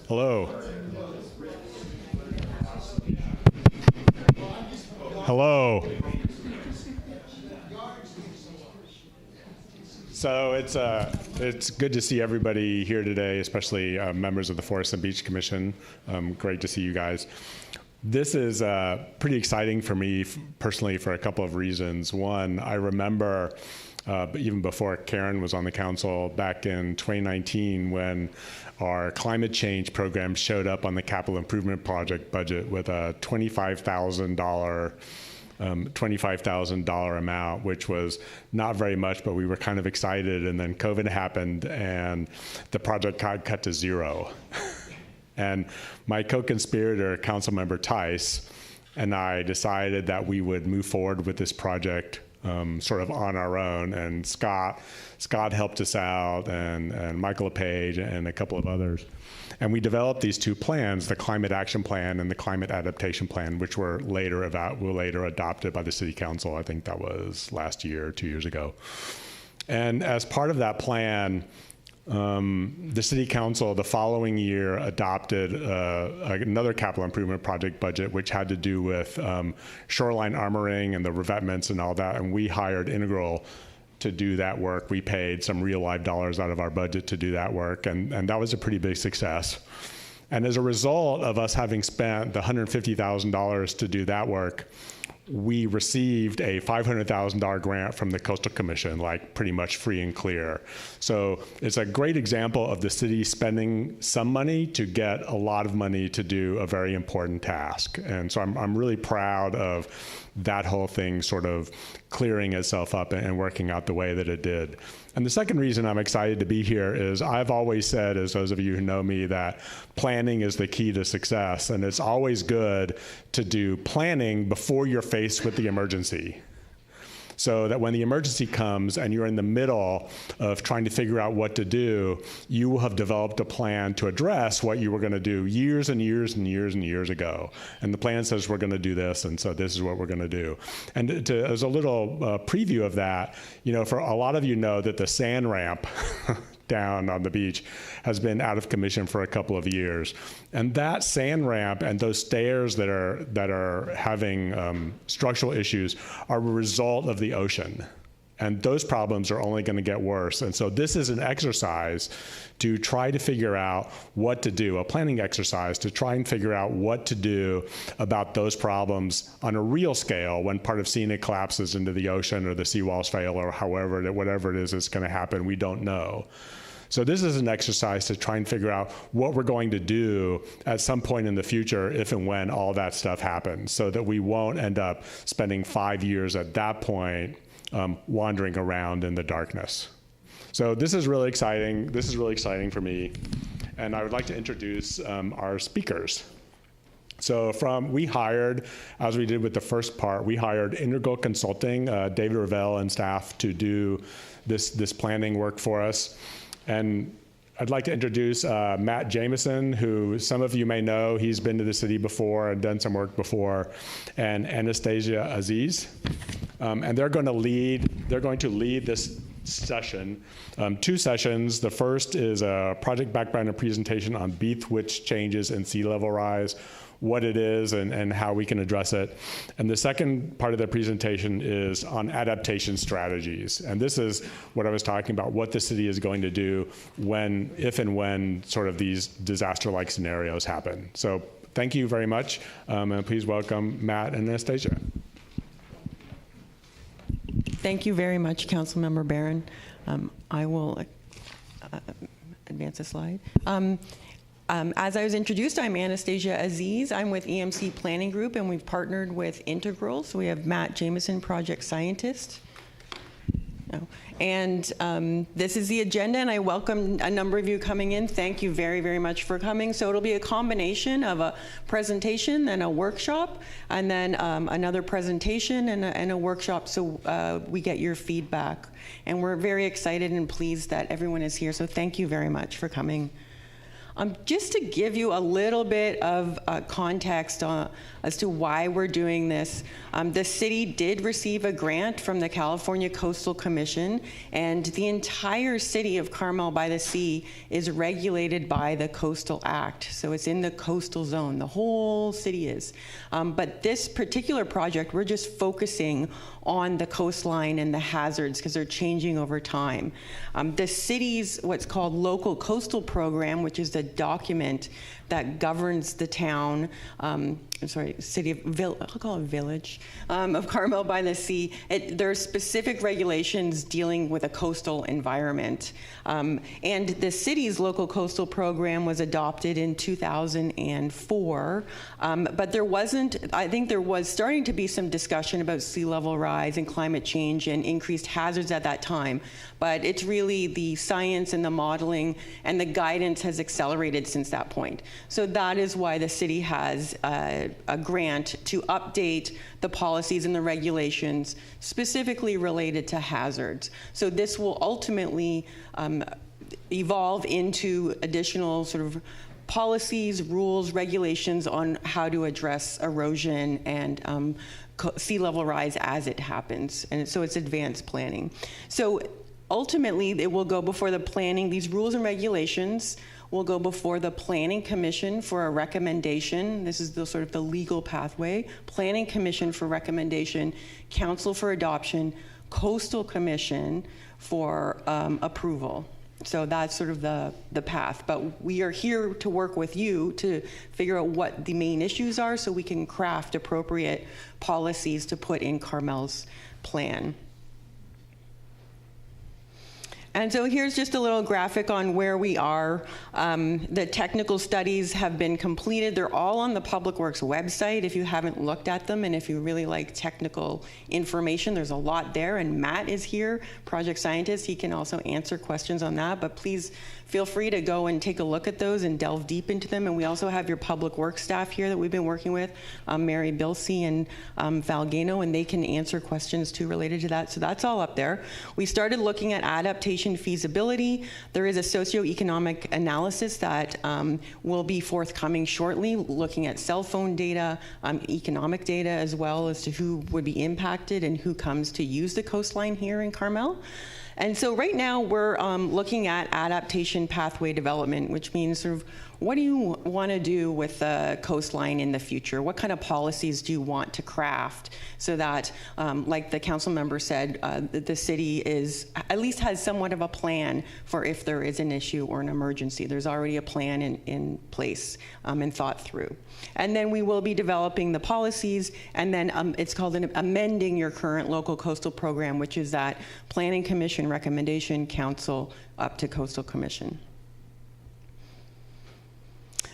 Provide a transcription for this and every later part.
Hello. Hello. So it's good to see everybody here today, especially members of the Forest and Beach Commission. Great to see you guys. This is pretty exciting for me personally for a couple of reasons. One, I remember even before Karen was on the council back in 2019 when our climate change program showed up on the capital improvement project budget with a $25,000 amount, which was not very much, but we were kind of excited. And then COVID happened and the project got cut to zero. And my co-conspirator, Councilmember Tice, and I decided that we would move forward with this project sort of on our own. And Scott helped us out, and Michael LePage, and a couple of others. And we developed these two plans, the Climate Action Plan and the Climate Adaptation Plan, which were later adopted by the City Council. I think that was last year, 2 years ago. And as part of that plan, the City Council the following year adopted another capital improvement project budget, which had to do with shoreline armoring and the revetments and all that. And we hired Integral to do that work. We paid some real live dollars out of our budget to do that work, and that was a pretty big success. And as a result of us having spent the $150,000 to do that work, we received a $500,000 grant from the Coastal Commission, like pretty much free and clear. So it's a great example of the city spending some money to get a lot of money to do a very important task. And so I'm really proud of that whole thing sort of clearing itself up and working out the way that it did. And the second reason I'm excited to be here is I've always said, as those of you who know me, that planning is the key to success. And it's always good to do planning before you're faced with the emergency, so that when the emergency comes and you're in the middle of trying to figure out what to do, you will have developed a plan to address what you were going to do years and years and years and years ago. And the plan says we're going to do this, and so this is what we're going to do. And as a little preview of that, for a lot of you know that the sand ramp down on the beach has been out of commission for a couple of years. And that sand ramp and those stairs that are having structural issues are a result of the ocean. And those problems are only going to get worse. And so this is an exercise to try to figure out what to do, a planning exercise to try and figure out what to do about those problems on a real scale when part of scenic collapses into the ocean or the seawalls fail or whatever it is that's going to happen. We don't know. So this is an exercise to try and figure out what we're going to do at some point in the future if and when all that stuff happens, so that we won't end up spending 5 years at that point wandering around in the darkness. So this is really exciting. This is really exciting for me. And I would like to introduce our speakers. So we hired, as we did with the first part, we hired Integral Consulting, David Ravel and staff, to do this planning work for us. And I'd like to introduce Matt Jameson, who some of you may know. He's been to the city before and done some work before, and Anastasia Aziz. And they're going to lead this session, 2 sessions. The first is a project background and presentation on beach width changes and sea level rise, what it is and how we can address it. And the second part of the presentation is on adaptation strategies. And this is what I was talking about, what the city is going to do if and when sort of these disaster-like scenarios happen. So thank you very much, and please welcome Matt and Anastasia. Thank you very much, Councilmember Barron. I will advance a slide. As I was introduced, I'm Anastasia Aziz. I'm with EMC Planning Group, and we've partnered with Integral. So we have Matt Jameson, project scientist. And this is the agenda, and I welcome a number of you coming in. Thank you very, very much for coming. So it'll be a combination of a presentation, then a workshop, and then another presentation and a workshop, so we get your feedback. And we're very excited and pleased that everyone is here, so thank you very much for coming. Just to give you a little bit of context as to why we're doing this, the city did receive a grant from the California Coastal Commission, and the entire city of Carmel-by-the-Sea is regulated by the Coastal Act. So it's in the coastal zone, the whole city is. But this particular project, we're just focusing on the coastline and the hazards because they're changing over time. The city's what's called local coastal program, which is the document that governs the town, city of, I'll call it village, of Carmel-by-the-Sea. There are specific regulations dealing with a coastal environment. And the city's local coastal program was adopted in 2004, but there wasn't, I think there was starting to be some discussion about sea level rise and climate change and increased hazards at that time. But it's really the science and the modeling and the guidance has accelerated since that point. So that is why the city has a grant to update the policies and the regulations specifically related to hazards. So this will ultimately evolve into additional sort of policies, rules, regulations on how to address erosion and sea level rise as it happens. And so it's advanced planning. So ultimately, it will go before the planning. These rules and regulations will go before the Planning Commission for a recommendation. This is the sort of the legal pathway. Planning Commission for recommendation, Council for adoption, Coastal Commission for approval. So that's sort of the path. But we are here to work with you to figure out what the main issues are so we can craft appropriate policies to put in Carmel's plan. And so here's just a little graphic on where we are. The technical studies have been completed. They're all on the Public Works website if you haven't looked at them, and if you really like technical information, there's a lot there. And Matt is here, project scientist. He can also answer questions on that, but please feel free to go and take a look at those and delve deep into them. And we also have your Public Works staff here that we've been working with, Mary Bilsey and Valgano, and they can answer questions too related to that. So that's all up there. We started looking at adaptation feasibility. There is a socioeconomic analysis that will be forthcoming shortly, looking at cell phone data, economic data, as well as to who would be impacted and who comes to use the coastline here in Carmel. And so right now we're looking at adaptation pathway development, which means sort of what do you want to do with the coastline in the future? What kind of policies do you want to craft so that, like the council member said, the city at least has somewhat of a plan for if there is an issue or an emergency. There's already a plan in place and thought through. And then we will be developing the policies, and then it's called amending your current local coastal program, which is that Planning Commission recommendation, council up to Coastal Commission.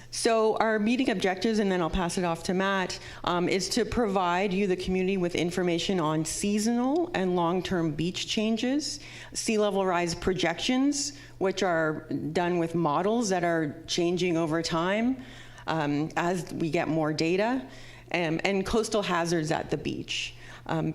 So our meeting objectives, and then I'll pass it off to Matt, is to provide you, the community, with information on seasonal and long-term beach changes, sea level rise projections, which are done with models that are changing over time as we get more data, and coastal hazards at the beach.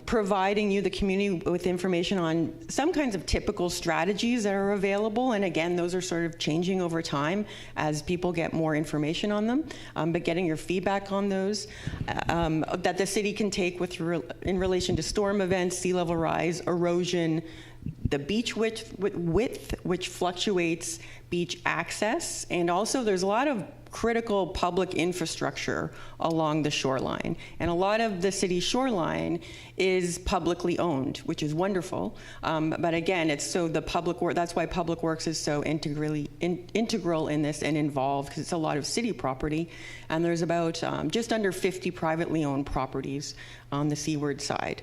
Providing you, the community, with information on some kinds of typical strategies that are available. And again, those are sort of changing over time as people get more information on them, but getting your feedback on those that the city can take in relation to storm events, sea level rise, erosion, the beach width, which fluctuates beach access, and also there's a lot of critical public infrastructure along the shoreline. And a lot of the city's shoreline is publicly owned, which is wonderful. But again, it's so the public work, that's why Public Works is so integral in this and involved, because it's a lot of city property. And there's about just under 50 privately owned properties on the seaward side.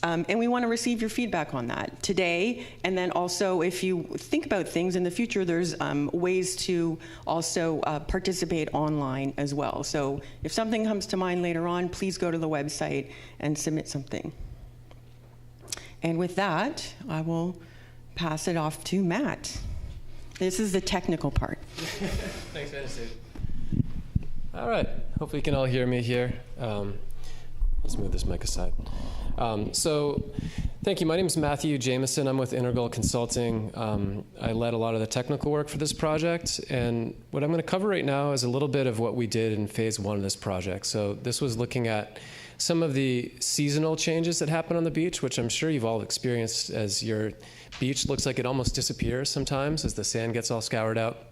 And we want to receive your feedback on that today. And then also, if you think about things in the future, there's ways to also participate online as well. So if something comes to mind later on, please go to the website and submit something. And with that, I will pass it off to Matt. This is the technical part. Thanks, Vanessa. All right. Hopefully you can all hear me here. Let's move this mic aside. So Thank you. My name is Matthew Jameson. I'm with Integral Consulting. I led a lot of the technical work for this project. And what I'm going to cover right now is a little bit of what we did in phase 1 of this project. So this was looking at some of the seasonal changes that happen on the beach, which I'm sure you've all experienced, as your beach looks like it almost disappears sometimes as the sand gets all scoured out.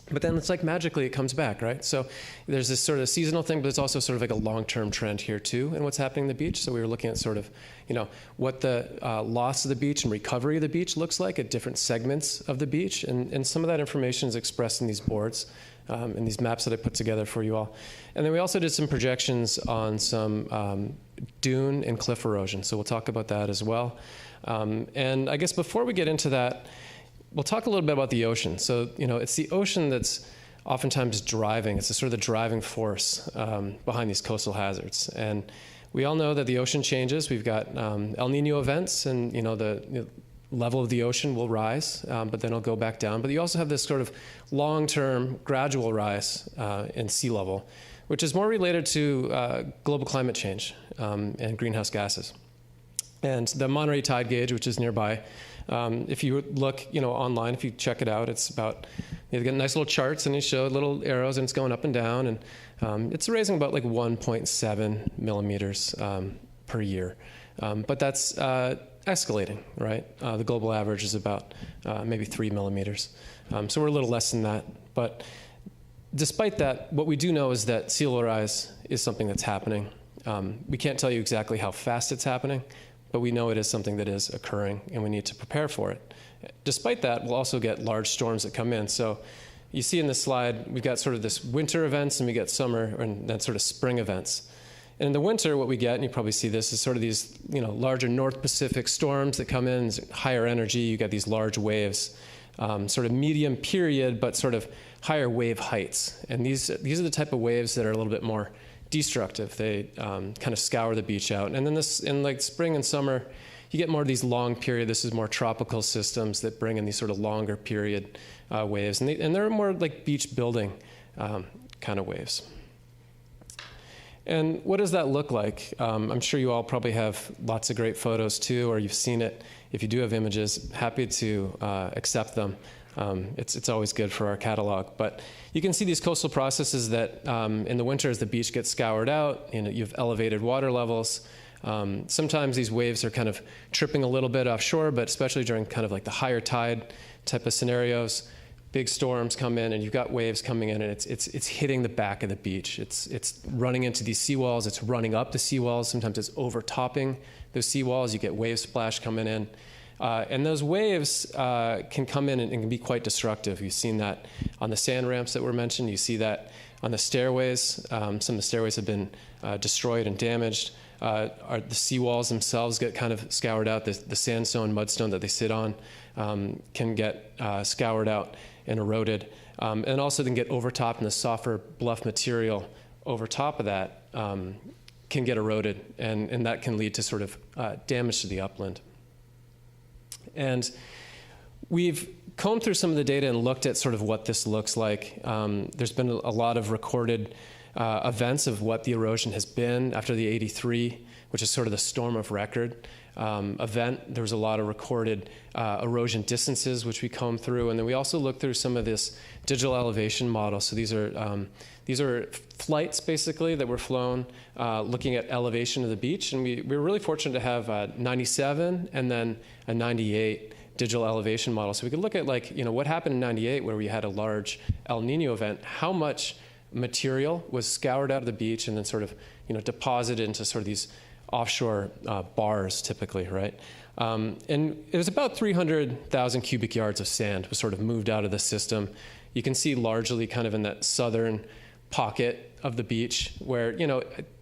But then it's like magically it comes back, right? So there's this sort of seasonal thing, but it's also sort of like a long-term trend here too in what's happening on the beach. So we were looking at sort of, what the loss of the beach and recovery of the beach looks like at different segments of the beach. And some of that information is expressed in these boards and these maps that I put together for you all. And then we also did some projections on some dune and cliff erosion. So we'll talk about that as well. And I guess before we get into that, we'll talk a little bit about the ocean. So, it's the ocean that's oftentimes driving. It's the sort of the driving force behind these coastal hazards. And we all know that the ocean changes. We've got El Nino events, and, the level of the ocean will rise, but then it'll go back down. But you also have this sort of long-term gradual rise in sea level, which is more related to global climate change and greenhouse gases. And the Monterey tide gauge, which is nearby, if you look, online, if you check it out, it's about, they've got nice little charts, and they show little arrows, and it's going up and down, and it's raising about like 1.7 millimeters per year. But that's escalating, right? The global average is about maybe 3 millimeters. So we're a little less than that. But despite that, what we do know is that sea level rise is something that's happening. We can't tell you exactly how fast it's happening, but we know it is something that is occurring, and we need to prepare for it. Despite that, we'll also get large storms that come in. So you see in this slide, we've got sort of this winter events, and we get summer and then sort of spring events. And in the winter, what we get, and you probably see this, is sort of these larger North Pacific storms that come in, higher energy. You get these large waves, sort of medium period, but sort of higher wave heights. And these are the type of waves that are a little bit more destructive. They kind of scour the beach out. And then in like spring and summer, you get more of these long period. This is more tropical systems that bring in these sort of longer period waves. And they're more like beach building kind of waves. And what does that look like? I'm sure you all probably have lots of great photos too, or you've seen it. If you do have images, happy to accept them. It's always good for our catalog. But you can see these coastal processes that in the winter, as the beach gets scoured out, you have elevated water levels. Sometimes these waves are kind of tripping a little bit offshore, but especially during kind of like the higher tide type of scenarios, big storms come in, and you've got waves coming in, and it's hitting the back of the beach. It's running into these seawalls. It's running up the seawalls. Sometimes it's overtopping those seawalls. You get wave splash coming in. And those waves can come in and can be quite destructive. You've seen that on the sand ramps that were mentioned. You see that on the stairways. Some of the stairways have been destroyed and damaged. The seawalls themselves get kind of scoured out. The sandstone, mudstone that they sit on can get scoured out and eroded. And also then get overtopped, and the softer bluff material over top of that can get eroded. And that can lead to sort of damage to the upland. And we've combed through some of the data and looked at sort of what this looks like. There's been a lot of recorded events of what the erosion has been after the 83, which is sort of the storm of record event. There was a lot of recorded erosion distances, which we combed through. And then we also looked through some of this digital elevation model. So these are flights, basically, that were flown looking at elevation of the beach. And we were really fortunate to have 97 and then a 98 digital elevation model. So we could look at, what happened in 98, where we had a large El Nino event, how much material was scoured out of the beach and then sort of, deposited into sort of these offshore bars, typically, right? And it was about 300,000 cubic yards of sand was sort of moved out of the system. You can see largely kind of in that southern pocket of the beach where,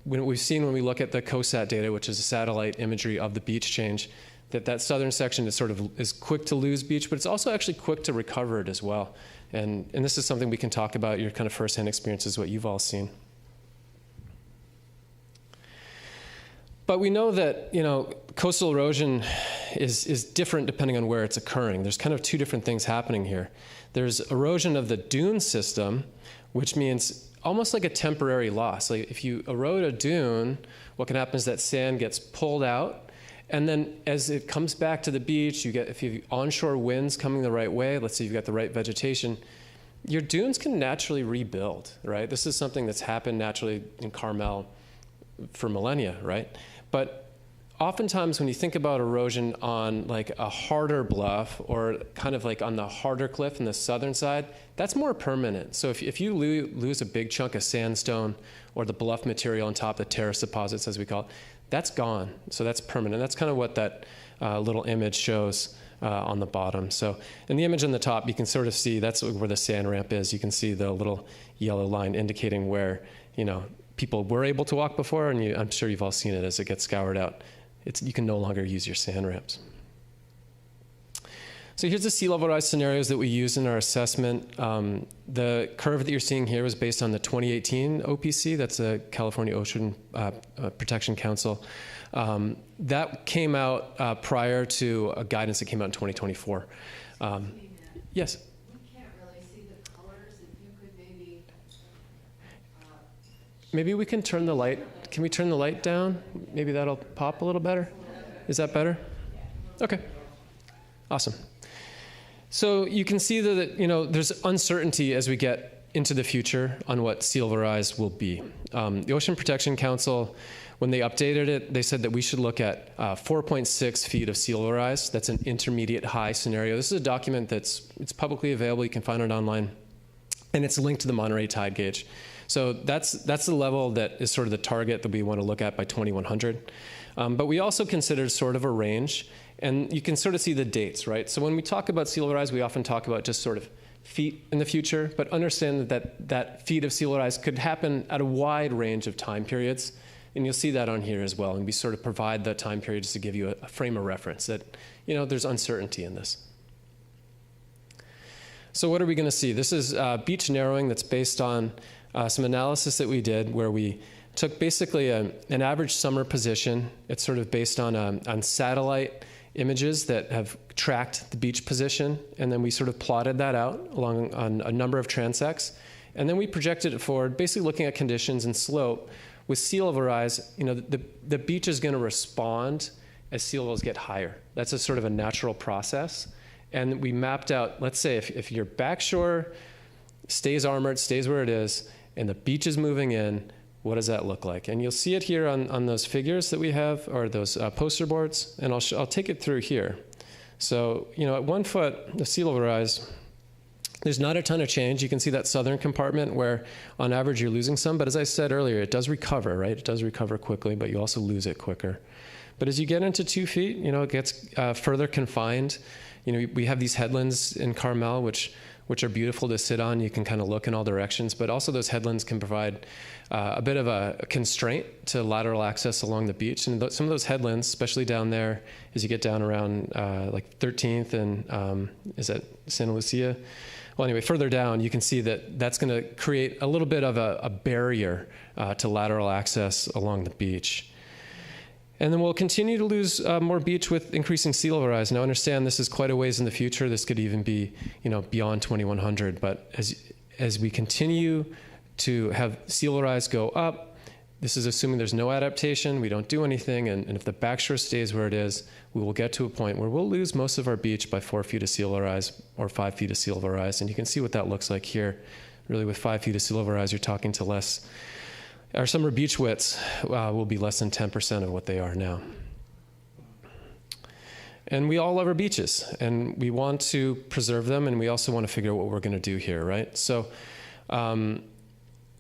when we've seen when we look at the COSAT data, which is a satellite imagery of the beach change, that southern section is quick to lose beach, but it's also actually quick to recover it as well. And this is something we can talk about, your kind of firsthand experiences, what you've all seen. But we know that, coastal erosion is different depending on where it's occurring. There's kind of two different things happening here. There's erosion of the dune system, which means almost like a temporary loss. Like if you erode a dune, what can happen is that sand gets pulled out, And then as it comes back to the beach, if you have onshore winds coming the right way, let's say you've got the right vegetation, your dunes can naturally rebuild, right? This is something that's happened naturally in Carmel for millennia, right? But oftentimes when you think about erosion on like a harder bluff or kind of like on the harder cliff in the southern side, that's more permanent. So if you lose a big chunk of sandstone or the bluff material on top of the terrace deposits, as we call it, that's gone. So that's permanent. That's kind of what that little image shows on the bottom. So in the image on the top, you can sort of see that's where the sand ramp is. You can see the little yellow line indicating where, people were able to walk before, and I'm sure you've all seen it as it gets scoured out. You can no longer use your sand ramps. So here's the sea level rise scenarios that we use in our assessment. The curve that you're seeing here was based on the 2018 OPC. That's the California Ocean Protection Council. That came out prior to a guidance that came out in 2024. Yes? We can't really see the colors. If you could maybe... Maybe we can turn the light. Can we turn the light down? Maybe that'll pop a little better. Is that better? Okay. Awesome. So you can see that there's uncertainty as we get into the future on what sea level rise will be. The Ocean Protection Council, when they updated it, they said that we should look at 4.6 feet of sea level rise. That's an intermediate high scenario. This is a document it's publicly available. You can find it online, and it's linked to the Monterey tide gauge. So that's the level that is sort of the target that we want to look at by 2100. But we also considered sort of a range, and you can sort of see the dates, right? So when we talk about sea level rise, we often talk about just sort of feet in the future, but understand that feet of sea level rise could happen at a wide range of time periods, and you'll see that on here as well. And we sort of provide the time periods to give you a frame of reference that, there's uncertainty in this. So what are we going to see? This is beach narrowing that's based on some analysis that we did where we took basically an average summer position. It's sort of based on satellite images that have tracked the beach position, and then we sort of plotted that out along on a number of transects, and then we projected it forward, basically looking at conditions and slope. With sea level rise, the beach is going to respond as sea levels get higher. That's a sort of a natural process, and we mapped out, let's say if your backshore stays armored, stays where it is, and the beach is moving in, what does that look like? And you'll see it here on those figures that we have, or those poster boards, and I'll take it through here. So, at 1 foot, the sea level rise, there's not a ton of change. You can see that southern compartment where, on average, you're losing some, but as I said earlier, it does recover, right? It does recover quickly, but you also lose it quicker. But as you get into 2 feet, it gets further confined. We have these headlands in Carmel, which are beautiful to sit on. You can kind of look in all directions, but also those headlands can provide a bit of a constraint to lateral access along the beach. And some of those headlands, especially down there, as you get down around like 13th and is that Santa Lucia? Well, anyway, further down, you can see that that's going to create a little bit of a barrier to lateral access along the beach. And then we'll continue to lose more beach with increasing sea level rise. Now, understand this is quite a ways in the future. This could even be, beyond 2100. But as we continue to have sea level rise go up, this is assuming there's no adaptation, we don't do anything, and if the backshore stays where it is, we will get to a point where we'll lose most of our beach by 4 feet of sea level rise or 5 feet of sea level rise. And you can see what that looks like here. Really, with 5 feet of sea level rise, you're talking to less. Our summer beach widths will be less than 10% of what they are now. And we all love our beaches, and we want to preserve them, and we also want to figure out what we're going to do here, right? So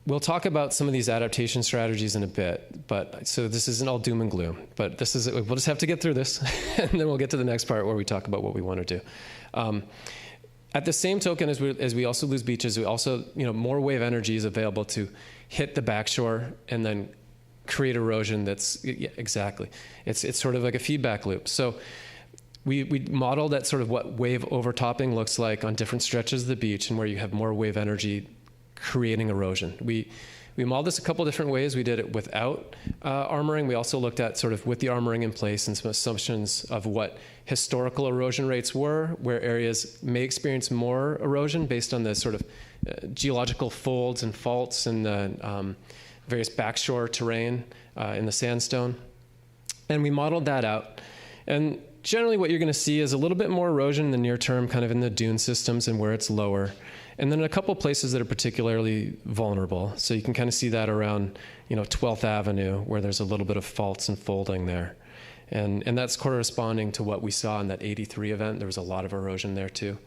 we'll talk about some of these adaptation strategies in a bit, so this isn't all doom and gloom, but we'll just have to get through this, and then we'll get to the next part where we talk about what we want to do. At the same token, as we also lose beaches, we also, more wave energy is available to hit the backshore and then create erosion exactly. It's sort of like a feedback loop. So we modeled that sort of what wave overtopping looks like on different stretches of the beach and where you have more wave energy creating erosion. We modeled this a couple different ways. We did it without armoring. We also looked at sort of with the armoring in place and some assumptions of what historical erosion rates were, where areas may experience more erosion based on the sort of geological folds and faults and the various backshore terrain in the sandstone. And we modeled that out. And generally what you're going to see is a little bit more erosion in the near term, kind of in the dune systems and where it's lower. And then a couple places that are particularly vulnerable. So you can kind of see that around, 12th Avenue, where there's a little bit of faults and folding there. And that's corresponding to what we saw in that 83 event. There was a lot of erosion there too.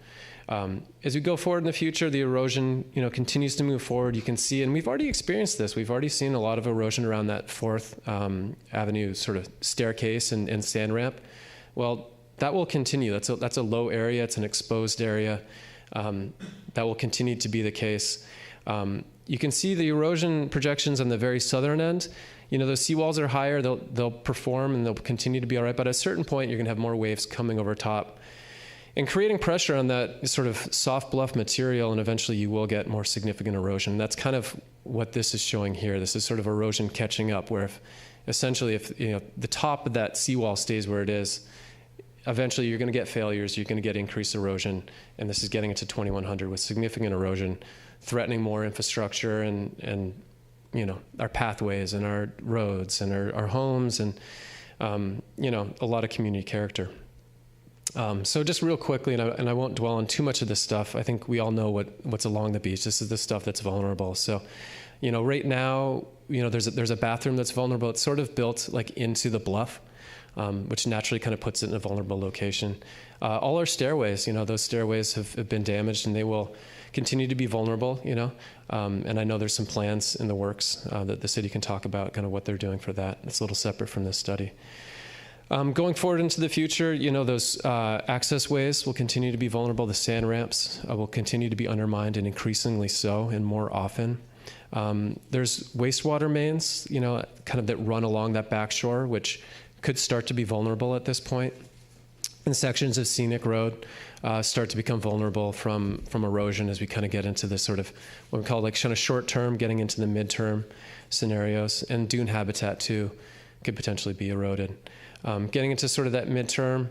As we go forward in the future, the erosion, continues to move forward. You can see, and we've already experienced this. We've already seen a lot of erosion around that 4th Avenue sort of staircase and sand ramp. Well, that will continue. That's a low area. It's an exposed area. That will continue to be the case. You can see the erosion projections on the very southern end. Those seawalls are higher. They'll perform and they'll continue to be all right. But at a certain point, you're going to have more waves coming over top and creating pressure on that sort of soft bluff material, and eventually you will get more significant erosion. That's kind of what this is showing here. This is sort of erosion catching up, where essentially if the top of that seawall stays where it is, eventually you're going to get failures, you're going to get increased erosion, and this is getting into 2100 with significant erosion, threatening more infrastructure and our pathways and our roads and our homes and a lot of community character. So just real quickly, and I won't dwell on too much of this stuff. I think we all know what's along the beach. This is the stuff that's vulnerable. So, right now, there's a bathroom that's vulnerable. It's sort of built like into the bluff, which naturally kind of puts it in a vulnerable location. All our stairways, those stairways have been damaged, and they will continue to be vulnerable. And I know there's some plans in the works that the city can talk about, kind of what they're doing for that. It's a little separate from this study. Going forward into the future, those access ways will continue to be vulnerable. The sand ramps will continue to be undermined, and increasingly so, and more often. There's wastewater mains, kind of that run along that back shore, which could start to be vulnerable at this point. And sections of scenic road start to become vulnerable from erosion as we kind of get into this sort of what we call like kind of short term, getting into the midterm scenarios. And dune habitat too could potentially be eroded. Getting into sort of that midterm,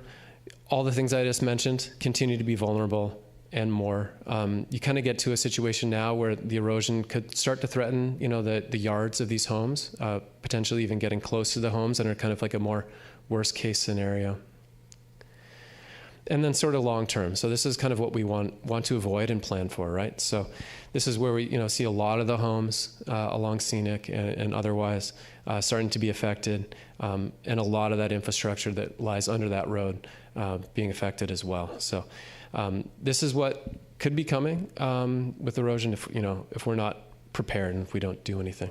all the things I just mentioned continue to be vulnerable and more. You kind of get to a situation now where the erosion could start to threaten, the yards of these homes, potentially even getting close to the homes, and are kind of like a more worst case scenario. And then sort of long term. So this is kind of what we want to avoid and plan for, right? So this is where we see a lot of the homes along scenic and otherwise starting to be affected, and a lot of that infrastructure that lies under that road being affected as well. So this is what could be coming with erosion if we're not prepared and if we don't do anything.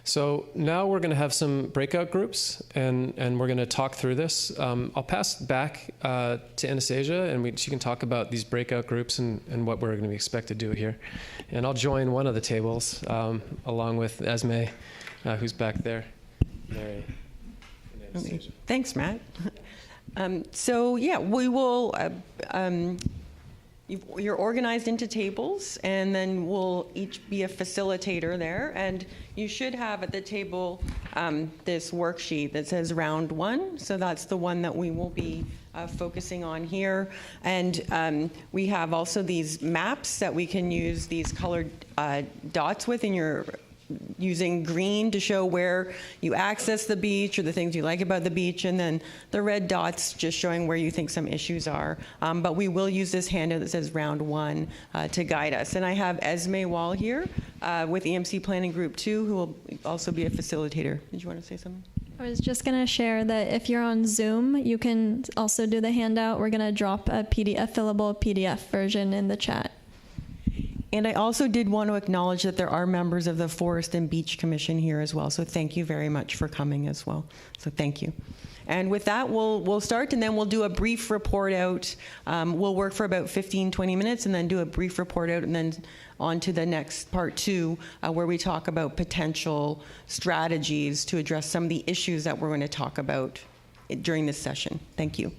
So now we're going to have some breakout groups, and we're going to talk through this. I'll pass back to Anastasia, and she can talk about these breakout groups and what we're going to be expected to do here. And I'll join one of the tables along with Esme, who's back there, Mary, and Anastasia. Thanks, Matt. We will. You're organized into tables, and then we'll each be a facilitator there. And you should have at the table this worksheet that says round one. So that's the one that we will be focusing on here. And we have also these maps that we can use these colored dots with in your using green to show where you access the beach or the things you like about the beach, and then the red dots just showing where you think some issues are. But we will use this handout that says round one to guide us. And I have Esme Wall here with EMC Planning Group 2, who will also be a facilitator. Did you want to say something? I was just going to share that if you're on Zoom, you can also do the handout. We're going to drop a fillable PDF version in the chat. And I also did want to acknowledge that there are members of the Forest and Beach Commission here as well. So thank you very much for coming as well. So thank you. And with that, we'll start, and then we'll do a brief report out. We'll work for about 15, 20 minutes, and then do a brief report out, and then on to the next part two, where we talk about potential strategies to address some of the issues that we're going to talk about during this session. Thank you.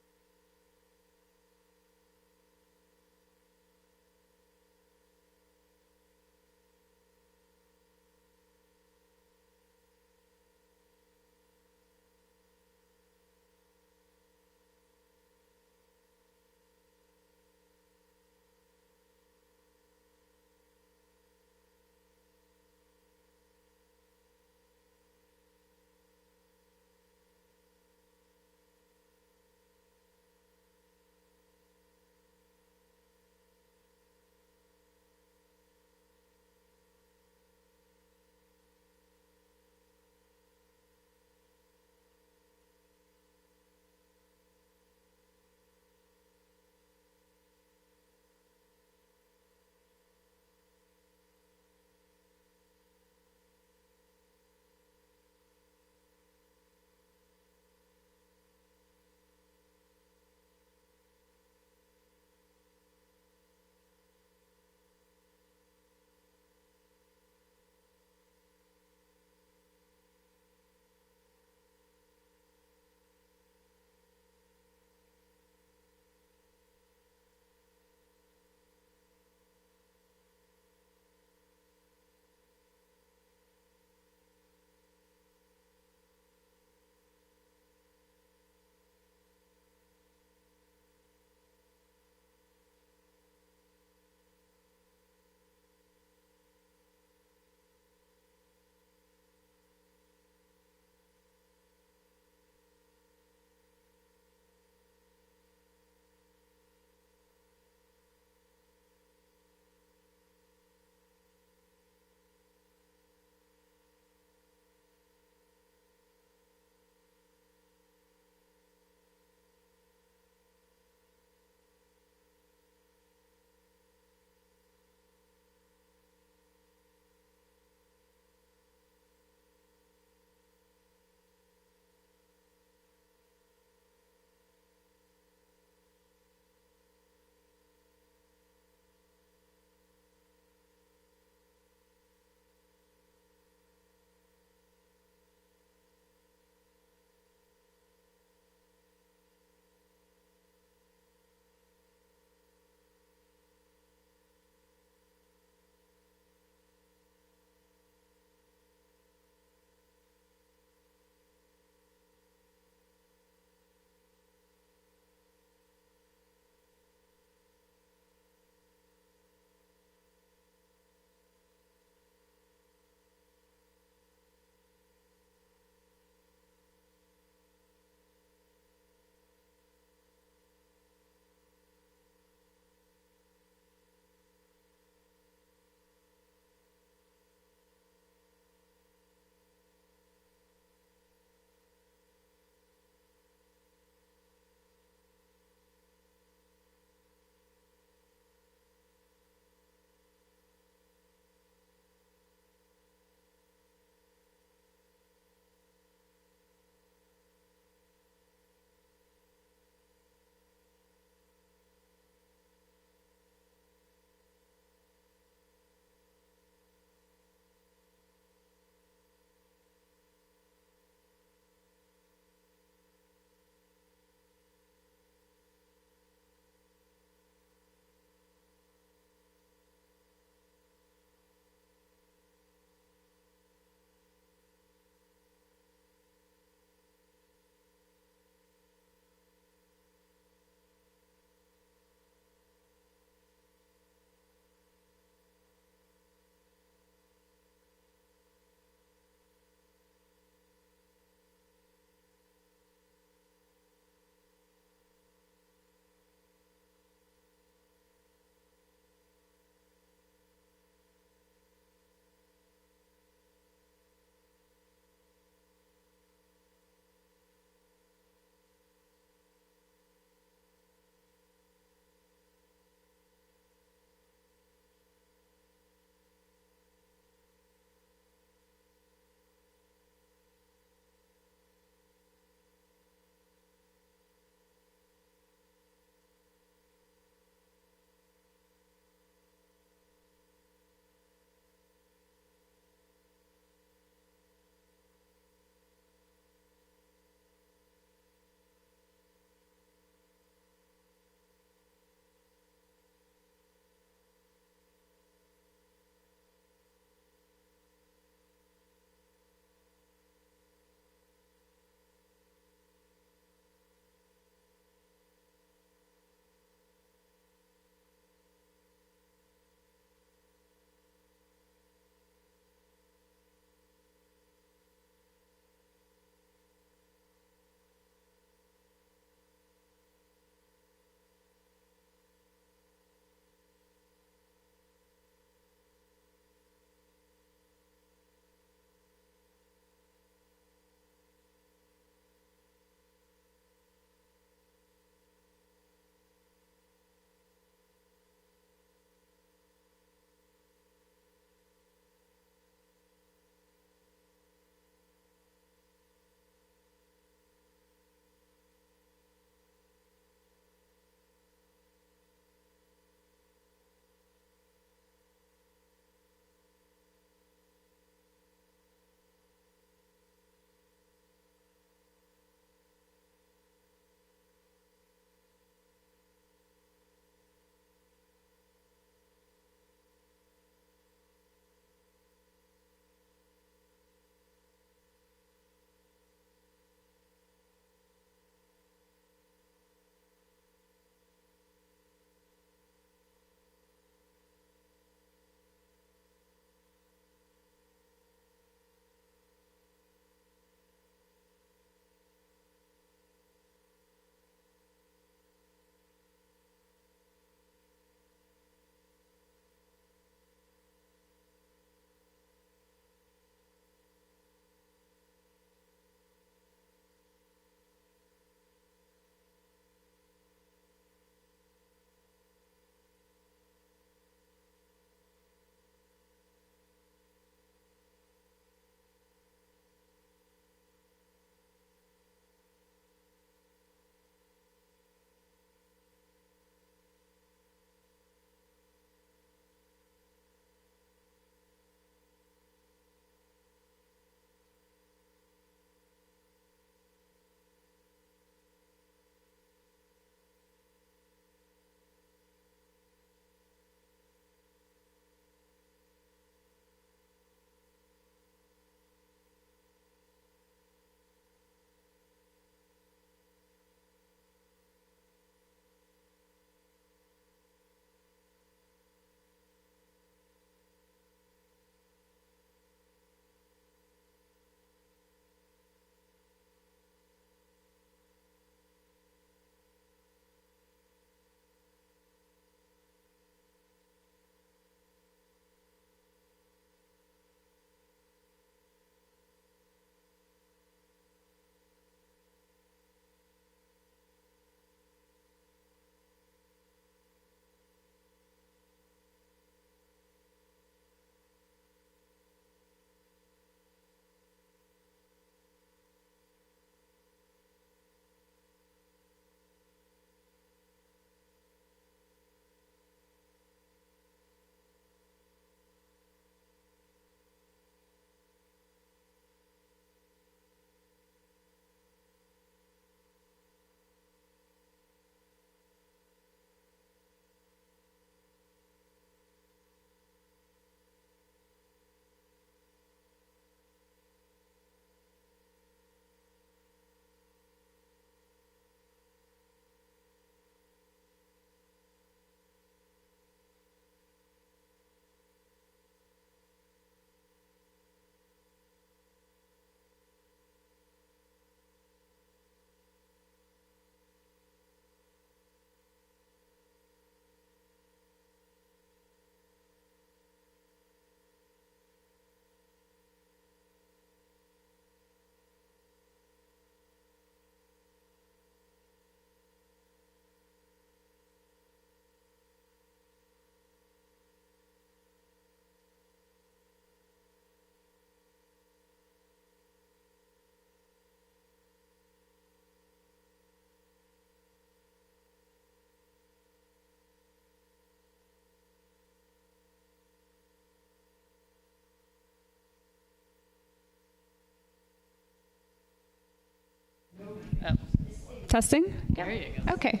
Testing? There you go. Okay.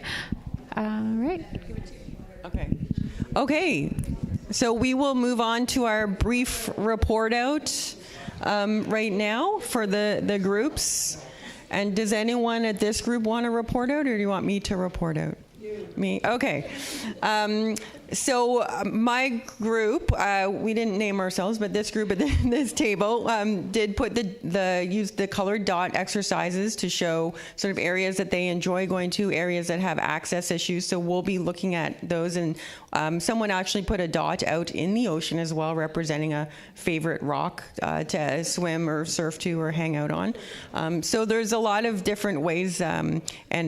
All right. Okay. Okay. So we will move on to our brief report out right now for the groups. And does anyone at this group want to report out, or do you want me to report out? Me? Okay. So my group, we didn't name ourselves, but this group at this table did put use the colored dot exercises to show sort of areas that they enjoy going to, areas that have access issues. So we'll be looking at those, and someone actually put a dot out in the ocean as well, representing a favorite rock to swim or surf to or hang out on. So there's a lot of different ways and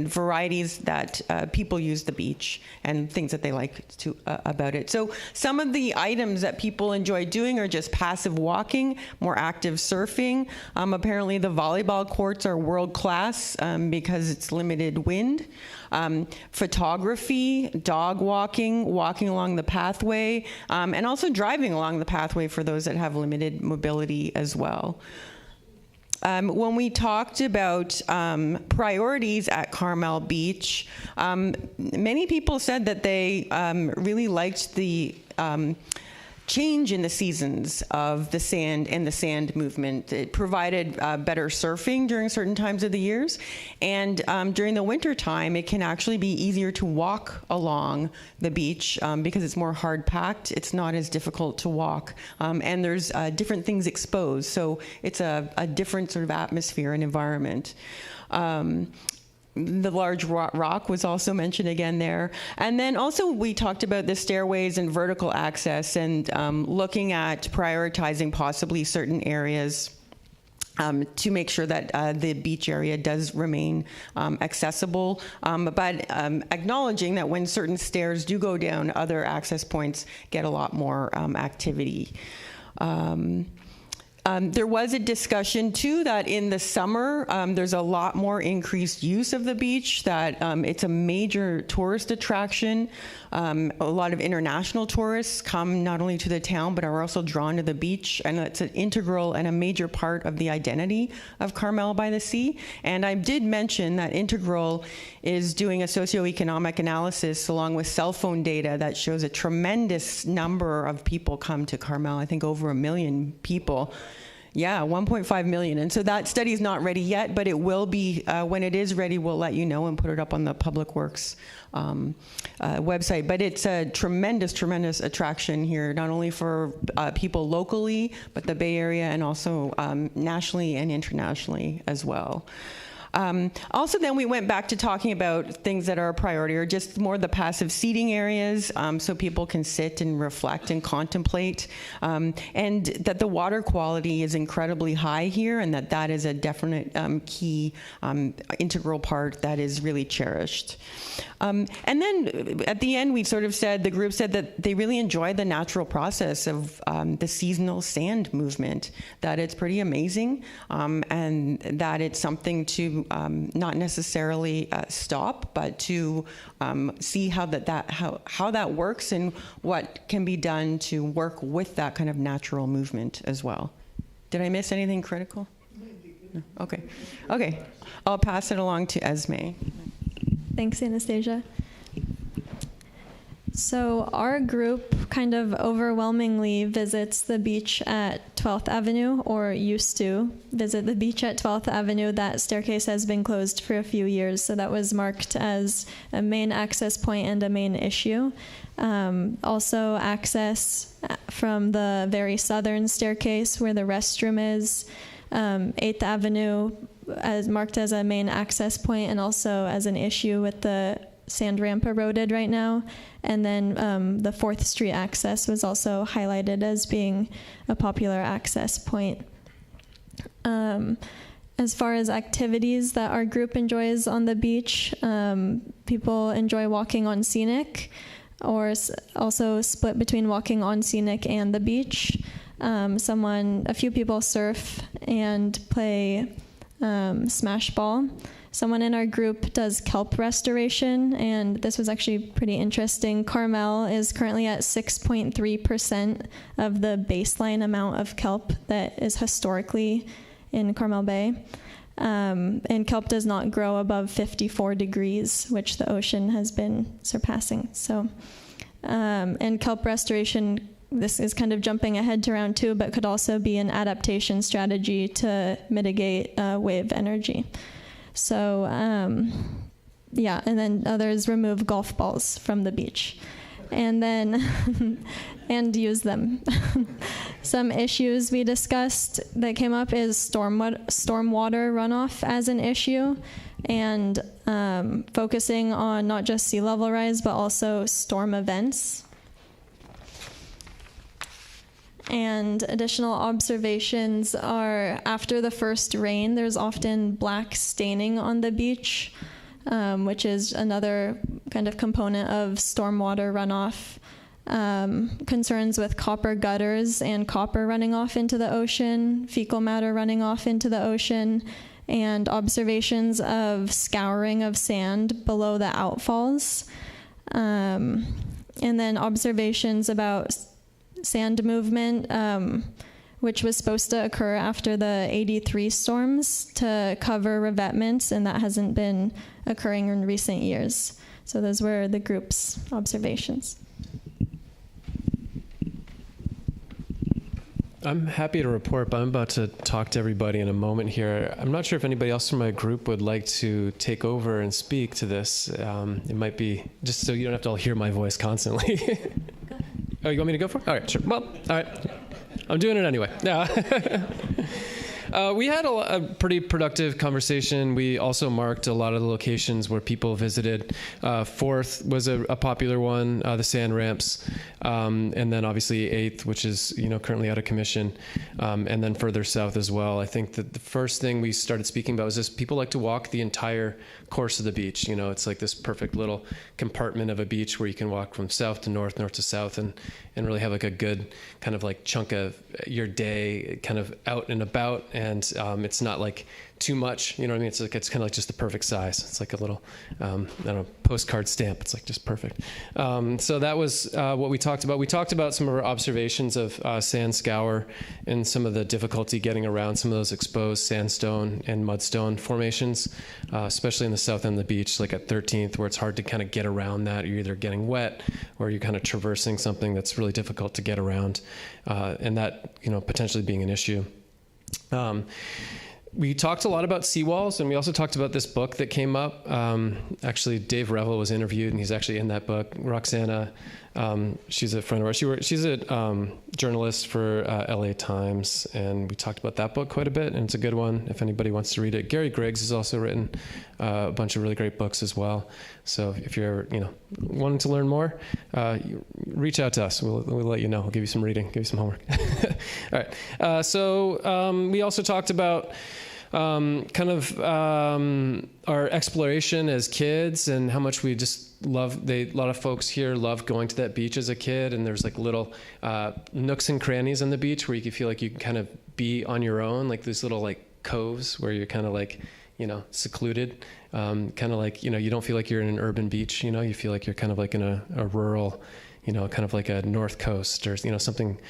varieties that people use the beach and things that they like to about it. So some of the items that people enjoy doing are just passive walking, more active surfing. Apparently the volleyball courts are world class because it's limited wind. Photography, dog walking, walking along the pathway, and also driving along the pathway for those that have limited mobility as well. When we talked about priorities at Carmel Beach, many people said that they really liked the change in the seasons of the sand and the sand movement. It provided better surfing during certain times of the years, and during the winter time it can actually be easier to walk along the beach because it's more hard packed. It's not as difficult to walk, and there's different things exposed, so it's a different sort of atmosphere and environment. The large rock was also mentioned again there. And then also we talked about the stairways and vertical access, and looking at prioritizing possibly certain areas to make sure that the beach area does remain accessible, but acknowledging that when certain stairs do go down, other access points get a lot more activity. There was a discussion too that in the summer there's a lot more increased use of the beach, that it's a major tourist attraction. A lot of international tourists come not only to the town but are also drawn to the beach, and it's an integral and a major part of the identity of Carmel-by-the-Sea. And I did mention that Integral is doing a socioeconomic analysis along with cell phone data that shows a tremendous number of people come to Carmel. I think over 1 million people. Yeah, 1.5 million. And so that study is not ready yet, but it will be. When it is ready, we'll let you know and put it up on the Public Works website. But it's a tremendous, tremendous attraction here, not only for people locally, but the Bay Area, and also nationally and internationally as well. Also, then we went back to talking about things that are a priority, or just more the passive seating areas, so people can sit and reflect and contemplate, and that the water quality is incredibly high here, and that is a definite key integral part that is really cherished. And then at the end, we sort of said, the group said that they really enjoy the natural process of the seasonal sand movement, that it's pretty amazing, and that it's something to not necessarily stop, but to see how that works and what can be done to work with that kind of natural movement as well. Did I miss anything critical? No? Okay. Okay. I'll pass it along to Esme. Thanks, Anastasia. So our group kind of overwhelmingly visits the beach at 12th Avenue, or used to visit the beach at 12th Avenue. That staircase has been closed for a few years, so that was marked as a main access point and a main issue. Also access from the very southern staircase where the restroom is, 8th Avenue as marked as a main access point and also as an issue with the sand ramp eroded right now. And then the 4th Street access was also highlighted as being a popular access point. As far as activities that our group enjoys on the beach, people enjoy walking on scenic, or also split between walking on scenic and the beach. A few people surf and play smash ball. Someone in our group does kelp restoration, and this was actually pretty interesting. Carmel is currently at 6.3% of the baseline amount of kelp that is historically in Carmel Bay. And kelp does not grow above 54 degrees, which the ocean has been surpassing. So, and kelp restoration, this is kind of jumping ahead to round 2, but could also be an adaptation strategy to mitigate wave energy. So, yeah, and then others remove golf balls from the beach. And then, and use them. Some issues we discussed that came up is stormwater runoff as an issue, and focusing on not just sea level rise, but also storm events. And additional observations are, after the first rain, there's often black staining on the beach, which is another kind of component of stormwater runoff. Concerns with copper gutters and copper running off into the ocean, fecal matter running off into the ocean, and observations of scouring of sand below the outfalls. And then observations about sand movement, which was supposed to occur after the 83 storms to cover revetments, and that hasn't been occurring in recent years. So those were the group's observations. I'm happy to report, but I'm about to talk to everybody in a moment here. I'm not sure if anybody else from my group would like to take over and speak to this. It might be just so you don't have to all hear my voice constantly. Oh, you want me to go for it? All right, sure. Well, all right. I'm doing it anyway. Yeah. We had a pretty productive conversation. We also marked a lot of the locations where people visited. Fourth was a popular one, the sand ramps, and then obviously 8th, which is currently out of commission, and then further south as well. I think that the first thing we started speaking about was this: people like to walk the entire course of the beach. It's like this perfect little compartment of a beach where you can walk from south to north, north to south, and really have like a good kind of like chunk of your day kind of out and about. And it's not like too much, you know what I mean? It's kind of like just the perfect size. It's like a little, I don't know, postcard stamp. It's like just perfect. So that was what we talked about. We talked about some of our observations of sand scour and some of the difficulty getting around some of those exposed sandstone and mudstone formations, especially in the south end of the beach, like at 13th, where it's hard to kind of get around that. You're either getting wet or you're kind of traversing something that's really difficult to get around, and that, potentially being an issue. We talked a lot about seawalls, and we also talked about this book that came up. Actually, Dave Revel was interviewed, and he's actually in that book. Roxana, she's a friend of ours. She's a journalist for LA Times, and we talked about that book quite a bit, and it's a good one if anybody wants to read it. Gary Griggs has also written a bunch of really great books as well. So if you're ever, wanting to learn more, reach out to us. We'll let you know. We'll give you some reading, give you some homework. All right. So we also talked about kind of our exploration as kids and how much we just love. A lot of folks here love going to that beach as a kid, and there's like little nooks and crannies on the beach where you can feel like you can kind of be on your own, like these little like coves where you're kind of like secluded, kind of like you don't feel like you're in an urban beach. You feel like you're kind of like in a rural, kind of like a north coast or something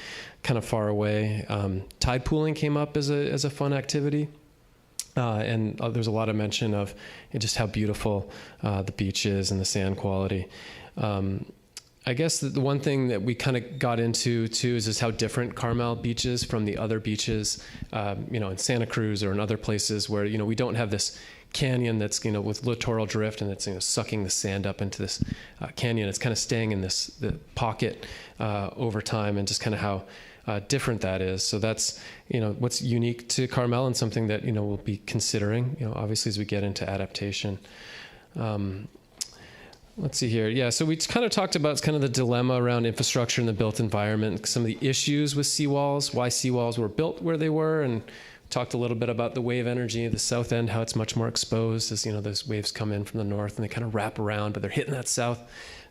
kind of far away. Tide pooling came up as a fun activity. And there's a lot of mention of just how beautiful the beach is and the sand quality. I guess the one thing that we kind of got into too is how different Carmel Beach is from the other beaches, in Santa Cruz or in other places where, we don't have this canyon that's, with littoral drift and it's, sucking the sand up into this canyon. It's kind of staying in the pocket over time, and just kind of how different that is. So that's, what's unique to Carmel, and something that, we'll be considering, obviously as we get into adaptation. Let's see here. Yeah, so we kind of talked about kind of the dilemma around infrastructure in the built environment, some of the issues with seawalls, why seawalls were built where they were, and talked a little bit about the wave energy of the south end, how it's much more exposed as, those waves come in from the north and they kind of wrap around, but they're hitting that south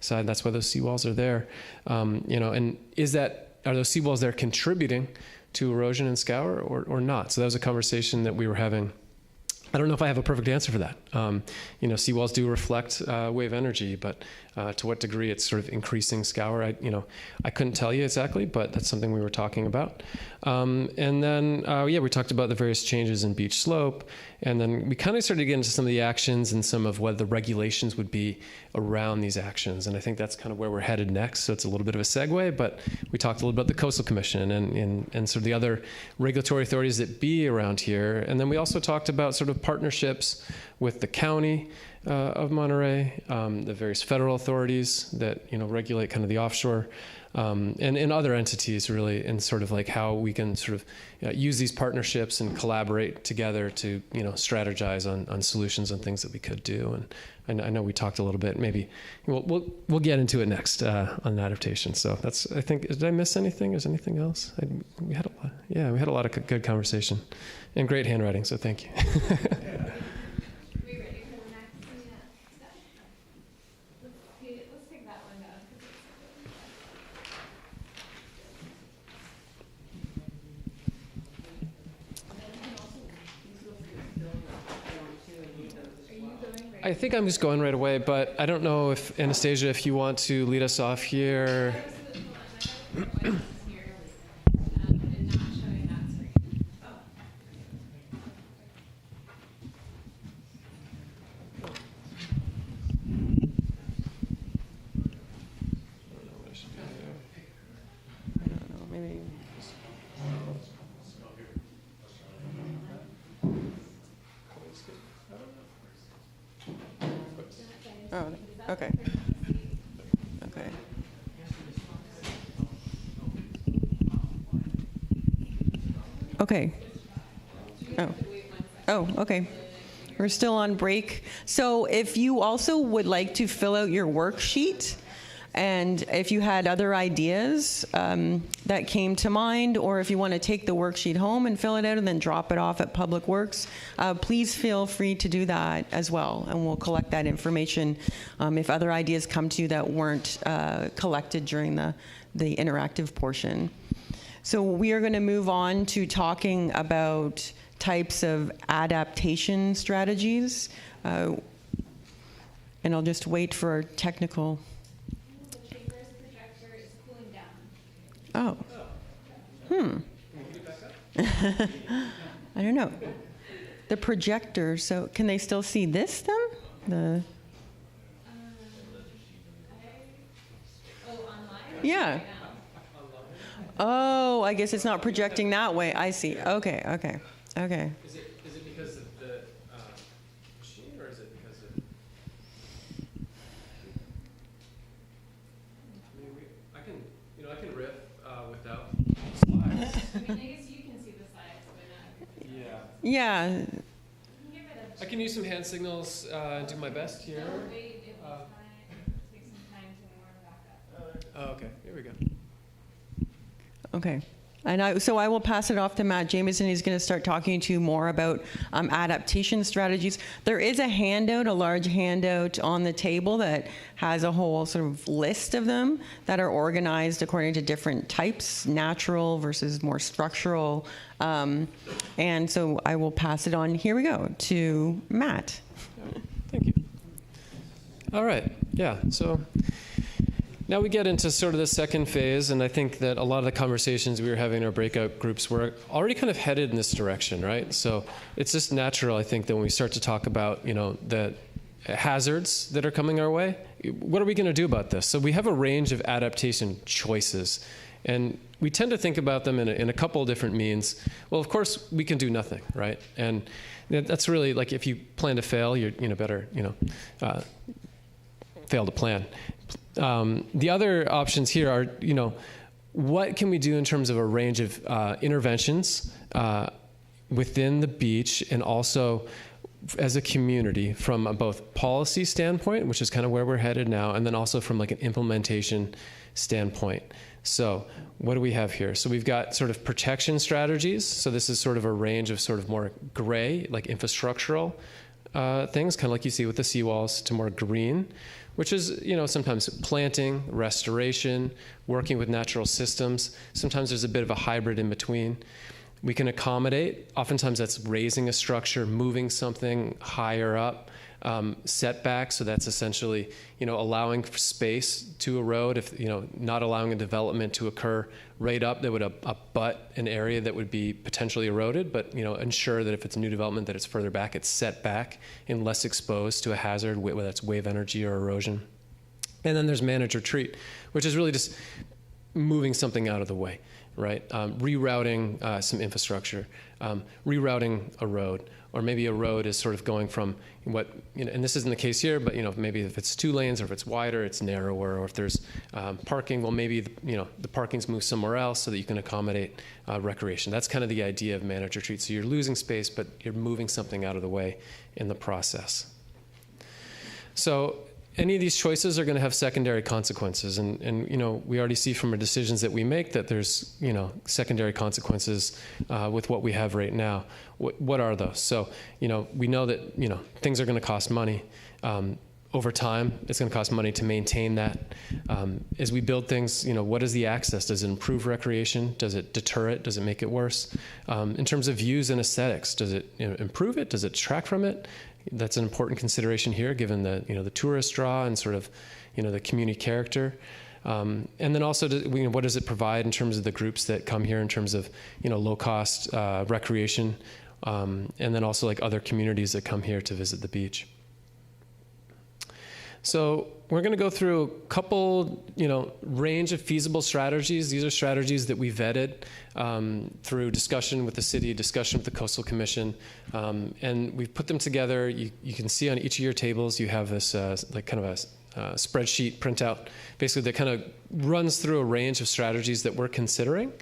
side. That's why those seawalls are there. And are those seawalls there contributing to erosion and scour or not? So that was a conversation that we were having I don't know if I have a perfect answer for that. Seawalls do reflect wave energy, but to what degree it's sort of increasing scour, I couldn't tell you exactly, but that's something we were talking about. And then, we talked about the various changes in beach slope, and then we kind of started to get into some of the actions and some of what the regulations would be around these actions. And I think that's kind of where we're headed next. So it's a little bit of a segue, but we talked a little about the Coastal Commission and sort of the other regulatory authorities that be around here. And then we also talked about sort of partnerships with the county of Monterey, the various federal authorities that regulate kind of the offshore, and other entities really, and sort of like how we can sort of use these partnerships and collaborate together to strategize on solutions and things that we could do. And I know we talked a little bit. Maybe we'll get into it next on adaptation. So that's, I think. Did I miss anything? Is anything else? We had a lot. Yeah, we had a lot of good conversation and great handwriting. So thank you. I think I'm just going right away, but I don't know if, Anastasia, if you want to lead us off here. Oh, okay. Okay. Okay. Oh, okay. We're still on break. So if you also would like to fill out your worksheet, and if you had other ideas that came to mind, or if you want to take the worksheet home and fill it out and then drop it off at Public Works, please feel free to do that as well, and we'll collect that information if other ideas come to you that weren't collected during the interactive portion. So we are going to move on to talking about types of adaptation strategies, and I'll just wait for our technical. Oh. I don't know. The projector, so can they still see this then? Yeah. Oh, I guess it's not projecting that way. I see. Okay. Is it because of the machine, or is it because of? I can riff without slides. I guess you can see the slides, but not. Yeah. I can use some hand signals and do my best here. Wait, if it's fine, take some time to warm back up. Oh, okay. Here we go. Okay. And so I will pass it off to Matt Jameson. He's going to start talking to you more about adaptation strategies. There is a handout, a large handout on the table that has a whole sort of list of them that are organized according to different types, natural versus more structural. And so I will pass it on. Here we go to Matt. Thank you. All right. Yeah. So now we get into sort of the second phase, and I think that a lot of the conversations we were having in our breakout groups were already kind of headed in this direction, right? So it's just natural, I think, that when we start to talk about, the hazards that are coming our way, what are we going to do about this? So we have a range of adaptation choices, and we tend to think about them in a couple of different means. Well, of course, we can do nothing, right? And that's really like, if you plan to fail, you're better, fail to plan. The other options here are, what can we do in terms of a range of interventions within the beach, and also as a community from a both policy standpoint, which is kind of where we're headed now, and then also from like an implementation standpoint. So what do we have here? So we've got sort of protection strategies. So this is sort of a range of sort of more gray, like infrastructural things, kind of like you see with the seawalls, to more green, which is, sometimes planting, restoration, working with natural systems. Sometimes there's a bit of a hybrid in between. We can accommodate. Oftentimes that's raising a structure, moving something higher up. Setback, so that's essentially, allowing space to erode, if, not allowing a development to occur right up that would abut an area that would be potentially eroded, but, ensure that if it's a new development that it's further back, it's set back and less exposed to a hazard, whether it's wave energy or erosion. And then there's manage retreat, which is really just moving something out of the way, right? Rerouting some infrastructure, rerouting a road, or maybe a road is sort of going from what, and this isn't the case here, but maybe if it's 2 lanes or if it's wider, it's narrower, or if there's parking, well, maybe the parking's moved somewhere else so that you can accommodate recreation. That's kind of the idea of manage retreat. So you're losing space, but you're moving something out of the way in the process. So any of these choices are going to have secondary consequences, and we already see from our decisions that we make that there's secondary consequences with what we have right now. What are those? So we know that things are going to cost money. Over time, it's going to cost money to maintain that. As we build things, what is the access? Does it improve recreation? Does it deter it? Does it make it worse? In terms of views and aesthetics, does it improve it? Does it detract from it? That's an important consideration here, given the the tourist draw and sort of the community character. And then also, what does it provide in terms of the groups that come here in terms of low cost recreation, and then also like other communities that come here to visit the beach. So we're going to go through a couple, range of feasible strategies. These are strategies that we vetted through discussion with the city, discussion with the Coastal Commission, and we've put them together. You can see on each of your tables, you have this kind of a spreadsheet printout, basically that kind of runs through a range of strategies that we're considering.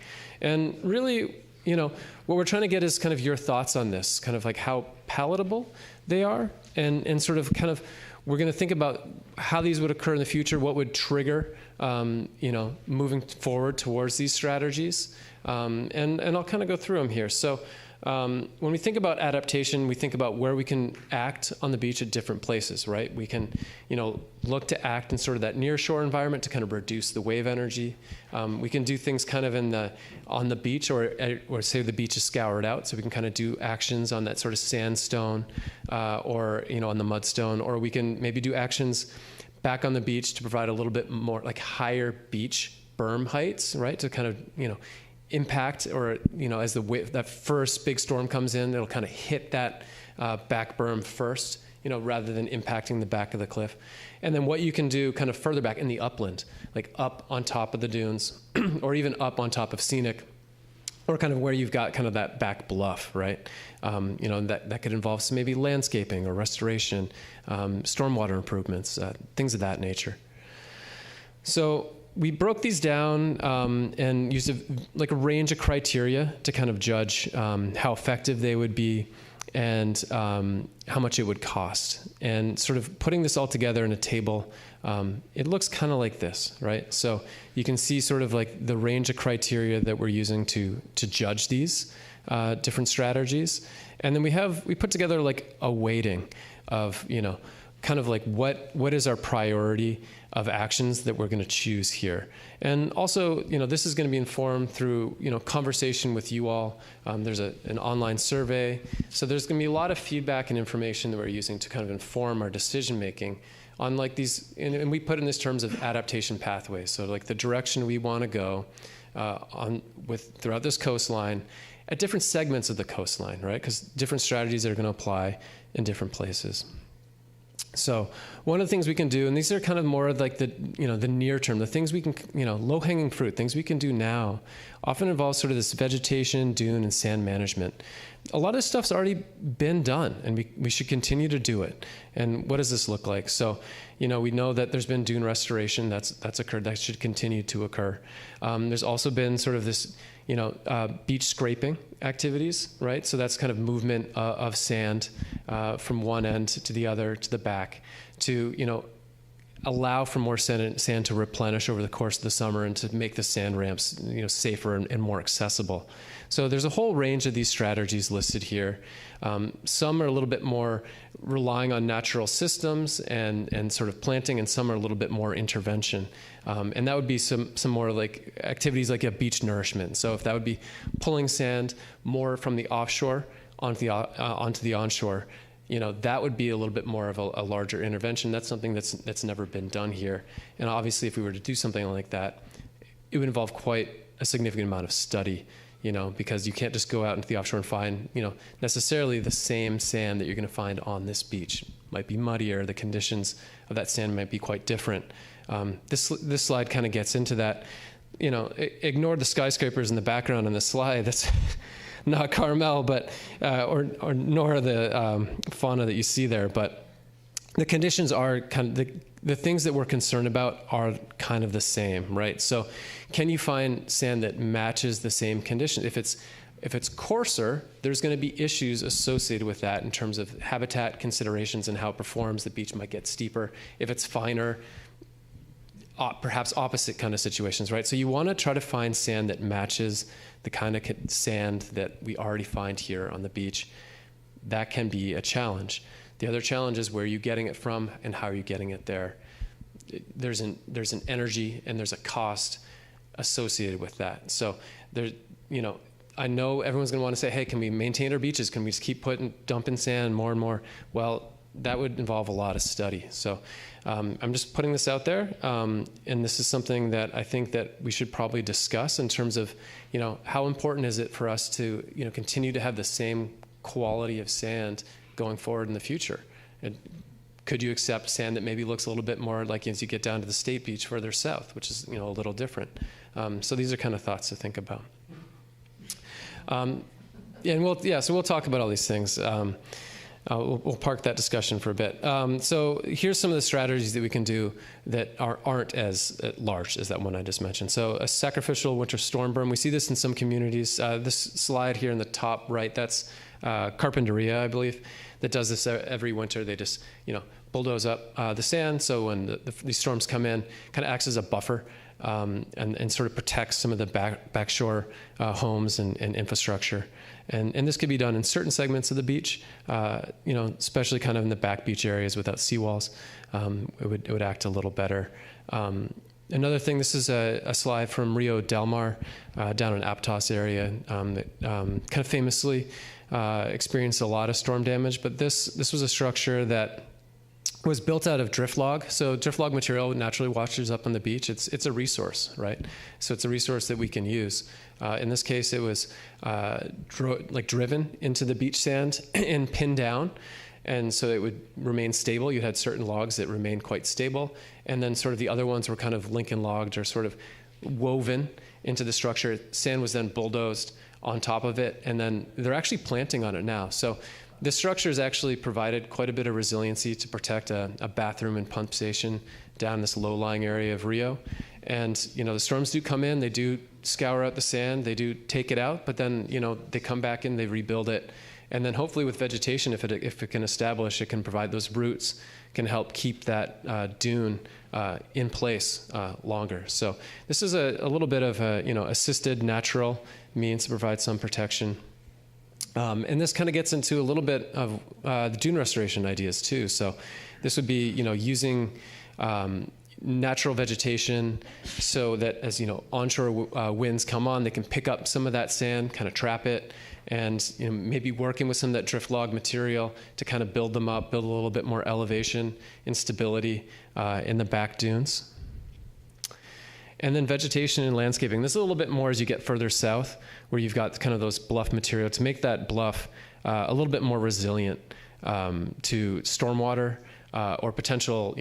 And really, what we're trying to get is kind of your thoughts on this, kind of like how palatable they are, and sort of kind of, we're going to think about how these would occur in the future, what would trigger, moving forward towards these strategies. And I'll kind of go through them here. So when we think about adaptation, we think about where we can act on the beach at different places, right? We can, look to act in sort of that near-shore environment to kind of reduce the wave energy. We can do things kind of on the beach, or say the beach is scoured out, so we can kind of do actions on that sort of sandstone, or on the mudstone, or we can maybe do actions back on the beach to provide a little bit more like higher beach berm heights, right? To kind of impact, or as that first big storm comes in, it'll kind of hit that back berm first, rather than impacting the back of the cliff. And then what you can do kind of further back in the upland, like up on top of the dunes, or even up on top of scenic, or kind of where you've got kind of that back bluff, right? That could involve some maybe landscaping or restoration, stormwater improvements, things of that nature. So we broke these down and used a range of criteria to kind of judge how effective they would be and how much it would cost. And sort of putting this all together in a table, it looks kind of like this, right? So you can see sort of like the range of criteria that we're using to judge these different strategies. And then we put together like a weighting of, kind of like what is our priority of actions that we're going to choose here. And also, this is going to be informed through, conversation with you all. There's an online survey. So there's going to be a lot of feedback and information that we're using to kind of inform our decision making on like these, and we put in this terms of adaptation pathways. So like the direction we want to go throughout this coastline at different segments of the coastline, right? Because different strategies are going to apply in different places. So one of the things we can do, and these are kind of more like the near term, the things we can, low-hanging fruit, things we can do now, often involves sort of this vegetation, dune, and sand management. A lot of this stuff's already been done, and we should continue to do it. And what does this look like? So, we know that there's been dune restoration that's occurred. That should continue to occur. There's also been sort of this, beach scraping activities, right? So that's kind of movement of sand from one end to the other, to the back, to, allow for more sand to replenish over the course of the summer and to make the sand ramps, safer and more accessible. So there's a whole range of these strategies listed here. Some are a little bit more relying on natural systems and sort of planting, and some are a little bit more intervention. And that would be some more like activities like a beach nourishment. So if that would be pulling sand more from the offshore onto the onshore, that would be a little bit more of a larger intervention. That's something that's never been done here. And obviously, if we were to do something like that, it would involve quite a significant amount of study, because you can't just go out into the offshore and find, necessarily the same sand that you're going to find on this beach. It might be muddier. The conditions of that sand might be quite different. This slide kind of gets into that. Ignore the skyscrapers in the background on this slide. That's not Carmel, but or nor the fauna that you see there. But the conditions are kind of the things that we're concerned about are kind of the same, right? So, can you find sand that matches the same condition? If it's coarser, there's going to be issues associated with that in terms of habitat considerations and how it performs. The beach might get steeper. If it's finer, perhaps opposite kind of situations, right? So you want to try to find sand that matches the kind of sand that we already find here on the beach. That can be a challenge. The other challenge is where are you getting it from and how are you getting it there? There's an energy and there's a cost associated with that. So I know everyone's going to want to say, hey, can we maintain our beaches? Can we just keep dumping sand more and more? Well, that would involve a lot of study. So I'm just putting this out there, and this is something that I think that we should probably discuss in terms of, how important is it for us to, continue to have the same quality of sand going forward in the future? And could you accept sand that maybe looks a little bit more like as you get down to the State Beach further south, which is, a little different? So these are kind of thoughts to think about. So we'll talk about all these things. We'll park that discussion for a bit. So here's some of the strategies that we can do that aren't as large as that one I just mentioned. So a sacrificial winter storm berm. We see this in some communities. This slide here in the top right, that's Carpinteria, I believe, that does this every winter. They just, bulldoze up the sand. So when these storms come in, kind of acts as a buffer and sort of protects some of the backshore homes and infrastructure. And this could be done in certain segments of the beach, especially kind of in the back beach areas without seawalls. It would act a little better. Another thing, this is a slide from Rio Del Mar down in Aptos area that kind of famously experienced a lot of storm damage. But this was a structure that was built out of drift log. So drift log material naturally washes up on the beach. It's a resource, right? So it's a resource that we can use. In this case, it was driven into the beach sand and pinned down. And so it would remain stable. You had certain logs that remained quite stable. And then sort of the other ones were kind of Lincoln logged or sort of woven into the structure. Sand was then bulldozed on top of it. And then they're actually planting on it now. So this structure has actually provided quite a bit of resiliency to protect a bathroom and pump station down this low-lying area of Rio. And, the storms do come in, they do scour out the sand, they do take it out, but then, they come back in, they rebuild it. And then hopefully with vegetation, if it can establish, it can provide those roots, can help keep that dune in place longer. So this is a little bit of assisted natural means to provide some protection. And this kind of gets into a little bit of the dune restoration ideas too. So this would be, using natural vegetation so that as, onshore winds come on, they can pick up some of that sand, kind of trap it, and maybe working with some of that drift log material to kind of build them up, build a little bit more elevation and stability in the back dunes. And then vegetation and landscaping. This is a little bit more as you get further south, where you've got kind of those bluff material to make that bluff a little bit more resilient to stormwater or potential,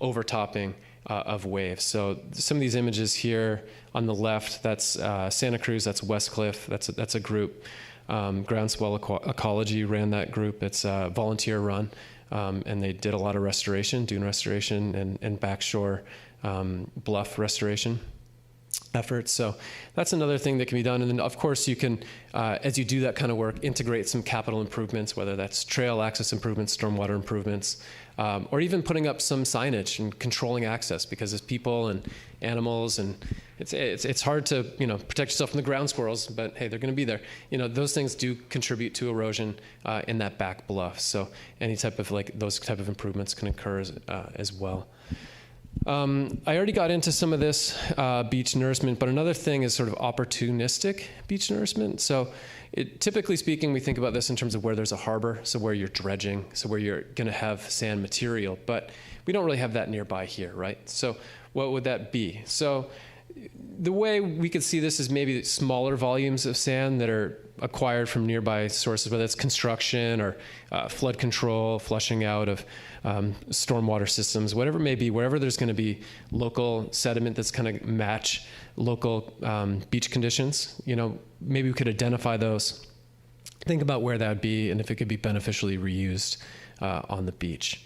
overtopping of waves. So some of these images here on the left, that's Santa Cruz, that's Westcliff, that's a group. Groundswell Ecology ran that group. It's volunteer run, and they did a lot of restoration, dune restoration, and backshore bluff restoration efforts. So that's another thing that can be done. And then, of course, you can, as you do that kind of work, integrate some capital improvements, whether that's trail access improvements, stormwater improvements, or even putting up some signage and controlling access, because there's people and animals, and it's hard to protect yourself from the ground squirrels, but hey, they're going to be there. Those things do contribute to erosion in that back bluff. So any type of those type of improvements can occur as well. I already got into some of this beach nourishment, but another thing is sort of opportunistic beach nourishment. So typically speaking, we think about this in terms of where there's a harbor, so where you're dredging, so where you're going to have sand material, but we don't really have that nearby here, right? So what would that be? So the way we could see this is maybe smaller volumes of sand that are acquired from nearby sources, whether it's construction or flood control, flushing out of stormwater systems, whatever it may be, wherever there's going to be local sediment that's kind of match local beach conditions. Maybe we could identify those, think about where that would be, and if it could be beneficially reused on the beach.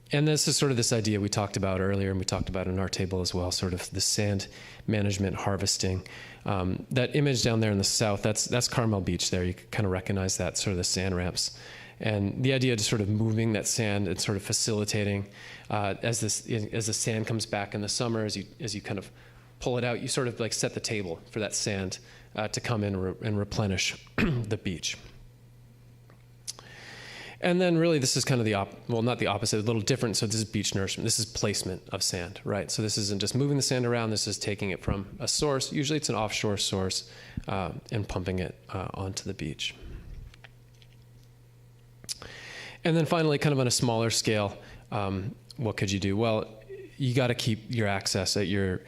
And this is sort of this idea we talked about earlier, and we talked about in our table as well, sort of the sand management harvesting. That image down there in the south, that's Carmel Beach there. You can kind of recognize that, sort of the sand ramps. And the idea of just sort of moving that sand and sort of facilitating as the sand comes back in the summer, as you kind of pull it out, you sort of set the table for that sand to come in and replenish the beach. And then really this is kind of not the opposite, a little different. So this is beach nourishment. This is placement of sand, right? So this isn't just moving the sand around. This is taking it from a source. Usually it's an offshore source and pumping it onto the beach. And then finally, kind of on a smaller scale, what could you do? Well, you got to keep your access at your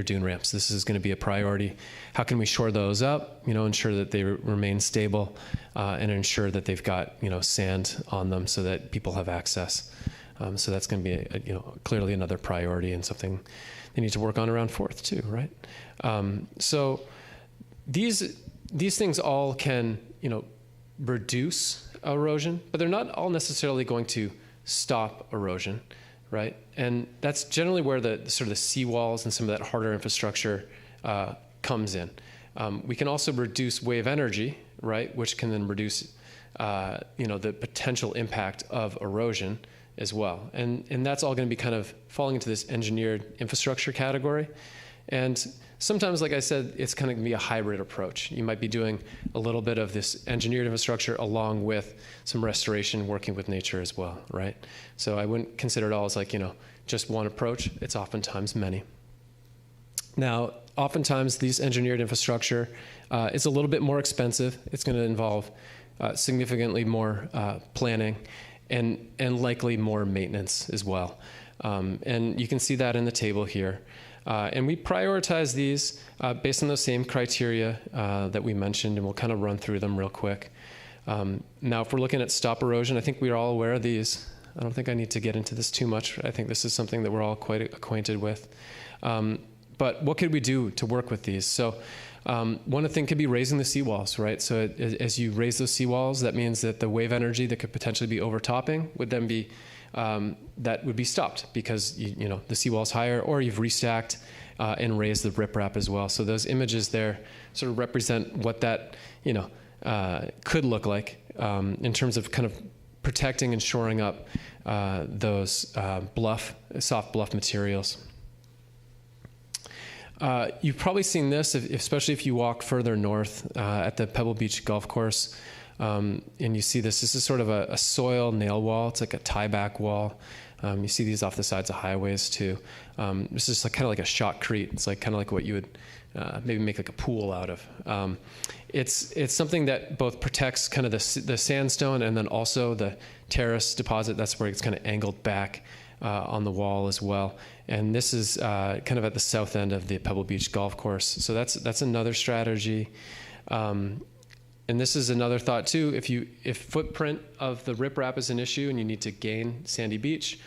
dune ramps. This is going to be a priority. How can we shore those up? Ensure that they remain stable, and ensure that they've got sand on them so that people have access. So that's going to be clearly another priority, and something they need to work on around 4th too, right? So these things all can reduce erosion, but they're not all necessarily going to stop erosion. Right, and that's generally where the sort of the seawalls and some of that harder infrastructure comes in. We can also reduce wave energy, right, which can then reduce, the potential impact of erosion as well. And that's all going to be kind of falling into this engineered infrastructure category. And sometimes, like I said, it's kind of going to be a hybrid approach. You might be doing a little bit of this engineered infrastructure along with some restoration, working with nature as well, right? So I wouldn't consider it all as just one approach. It's oftentimes many. Now, oftentimes these engineered infrastructure is a little bit more expensive. It's going to involve significantly more planning and likely more maintenance as well. And you can see that in the table here. And we prioritize these based on those same criteria that we mentioned, and we'll kind of run through them real quick. Now, if we're looking at stop erosion, I think we're all aware of these. I don't think I need to get into this too much. I think this is something that we're all quite acquainted with. But what could we do to work with these? So one thing could be raising the seawalls, right? So as you raise those seawalls, that means that the wave energy that could potentially be overtopping would then be that would be stopped, because the seawall's higher, or you've restacked and raised the riprap as well. So those images there sort of represent what that could look like in terms of kind of protecting and shoring up those soft bluff materials. You've probably seen this, especially if you walk further north at the Pebble Beach Golf Course. And you see this is sort of a soil nail wall. It's like a tie-back wall. You see these off the sides of highways too. This is kind of like a shotcrete. It's kind of like what you would maybe make like a pool out of. It's something that both protects kind of the sandstone and then also the terrace deposit. That's where it's kind of angled back on the wall as well. And this is kind of at the south end of the Pebble Beach Golf Course. So that's another strategy. And this is another thought too. If footprint of the riprap is an issue and you need to gain sandy beach,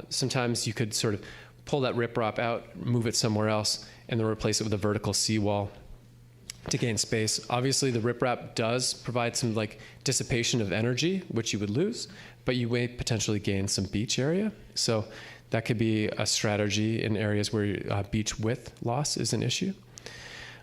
sometimes you could sort of pull that riprap out, move it somewhere else, and then replace it with a vertical seawall to gain space. Obviously, the riprap does provide some dissipation of energy, which you would lose, but you may potentially gain some beach area. So that could be a strategy in areas where beach width loss is an issue.